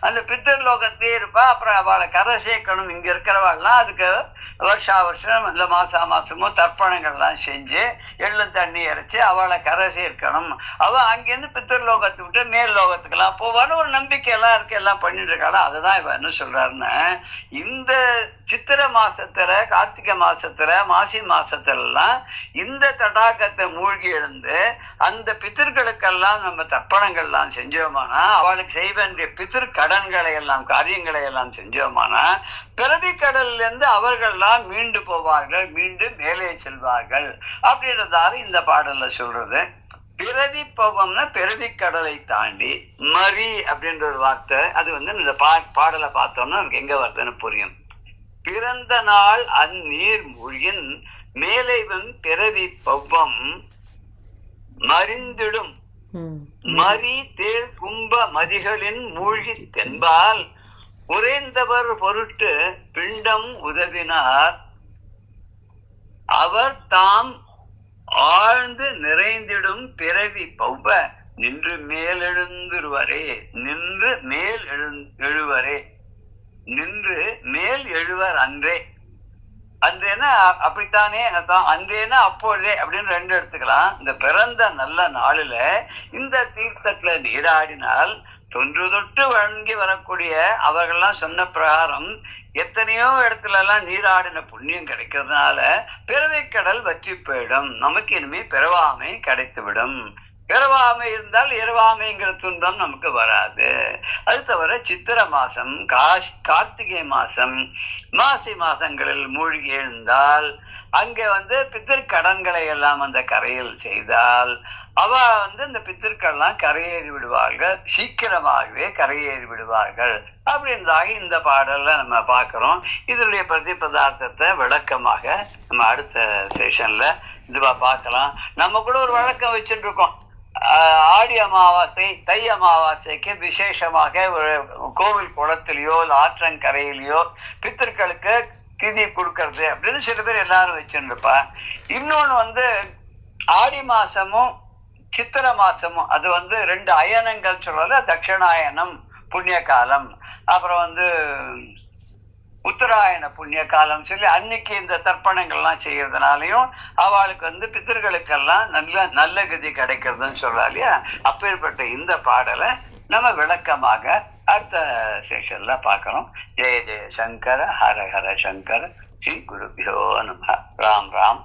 அந்த பித்திருலோகத்திலே இருப்பா. அப்புறம் அவளை கரை சேர்க்கணும். இங்க இருக்கிறவாள்லாம் அதுக்கு வருஷா வருஷம் இந்த மாசமோ தர்ப்பணங்கள்லாம் செஞ்சு எள்ளும் தண்ணி இறைச்சி அவளை கரை சேர்க்கணும். அவ அங்கிருந்து பித்திருலோகத்தை விட்டு மேல் லோகத்துக்கெல்லாம் போவான்னு ஒரு நம்பிக்கை எல்லாம் இருக்கு, எல்லாம் பண்ணிட்டு இருக்காளா. அதுதான் இவ என்ன சொல்றாருன்னு, இந்த சித்திரை மாசத்துல, கார்த்திகை மாசத்துல, மாசி மாசத்துல எல்லாம் இந்த தடாகத்தை மூழ்கி எழுந்து அந்த பித்திருக்களுக்கெல்லாம் நம்ம தர்ப்பணங்கள்லாம் செஞ்சோமானா, அவளுக்கு செய்ய வேண்டிய பித்திரு கடன்களை எல்லாம், காரியங்களை எல்லாம் செஞ்சோமானா பிறவி கடல்ல இருந்து அவர்கள்லாம் மீண்டு போவார்கள், மீண்டு மேலே செல்வார்கள் அப்படின்றதால இந்த பாடல்ல சொல்றது. பிறவி பவம்னா பிறவி கடலை தாண்டி மரி அப்படின்ற ஒரு வார்த்தை. அது இந்த பாடலை பார்த்தோம்னா நமக்கு எங்க வருதுன்னு புரியும். பிறந்த நாள் அந்நீர் மூழ்கின் மேலைவன் பிறவி பவ்வம் மறிந்திடும் மரி தேள் கும்ப மதிகளின் மூழ்கி தென்பால் உறைந்தவர் பொருட்டு பிண்டம் உதவினார் அவர் தாம் ஆழ்ந்து நிறைந்திடும் பிறவி பௌவ நின்று மேலெழுந்துருவரே, நின்று மேல் எழுவரே, நின்று மேல் எழுவர் அன்றே. அன்றேன்னா அப்படித்தானே அர்த்தம், அன்றேன்னா அப்பொழுதே அப்படின்னு 2 எடுத்துக்கலாம். இந்த பிறந்த நல்ல நாளில இந்த தீர்த்தத்துல நீராடினால் தொன்று தொட்டு வழங்கி வரக்கூடிய அவர்கள்லாம் சொன்ன பிரகாரம் எத்தனையோ இடத்துல எல்லாம் நீராடின புண்ணியம் கிடைக்கிறதுனால பிறவை கடல் வற்றி போயிடும். நமக்கு இனிமே பிறவாமை கிடைத்துவிடும். பிறவாமை இருந்தால் இரவாமைங்கிற துன்பம் நமக்கு வராது. அது தவிர சித்திர மாசம், கார்த்திகை மாசம், மாசி மாசங்களில் மூழ்கி எழுந்தால் அங்கே பித்திருக்கடன்களை எல்லாம் அந்த கரையில் செய்தால் அவ இந்த பித்திருக்கள்லாம் கரையேறி விடுவார்கள், சீக்கிரமாகவே கரையேறி விடுவார்கள் அப்படின்றதாக இந்த பாடல்ல நம்ம பார்க்கிறோம். இதனுடைய பிரதிபதார்த்தத்தை விளக்கமாக நம்ம அடுத்த செஷன்ல இதுவா பார்க்கலாம். நம்ம கூட ஒரு வழக்கம் வச்சுட்டு இருக்கோம். ஆடி அமாவாசை, தை அமாவாசைக்கு விசேஷமாக ஒரு கோவில் குளத்திலேயோ இல்லை ஆற்றங்கரையிலையோ பித்தர்களுக்கு திதி கொடுக்கறது அப்படின்னு சில பேர் எல்லாரும் வச்சுருப்பா. இன்னொன்னு ஆடி மாசமும் சித்திர மாசமும் அது 2 அயனங்கள் சொல்றது. தட்சிணாயனம் புண்ணிய காலம், அப்புறம் உத்தராயண புண்ணிய காலம் சொல்லி அன்னைக்கு இந்த தர்ப்பணங்கள்லாம் செய்யறதுனாலையும் அவளுக்கு பித்தர்களுக்கெல்லாம் நல்ல கதி கிடைக்கிறதுன்னு சொல்லலாம் இல்லையா. அப்பேற்பட்ட இந்த பாடலை நம்ம விளக்கமாக அடுத்த செஷன்ல பார்க்கிறோம். ஜெய ஜெய சங்கர, ஹர ஹர சங்கர, ஸ்ரீ குருபியோ நமः. ராம் ராம்.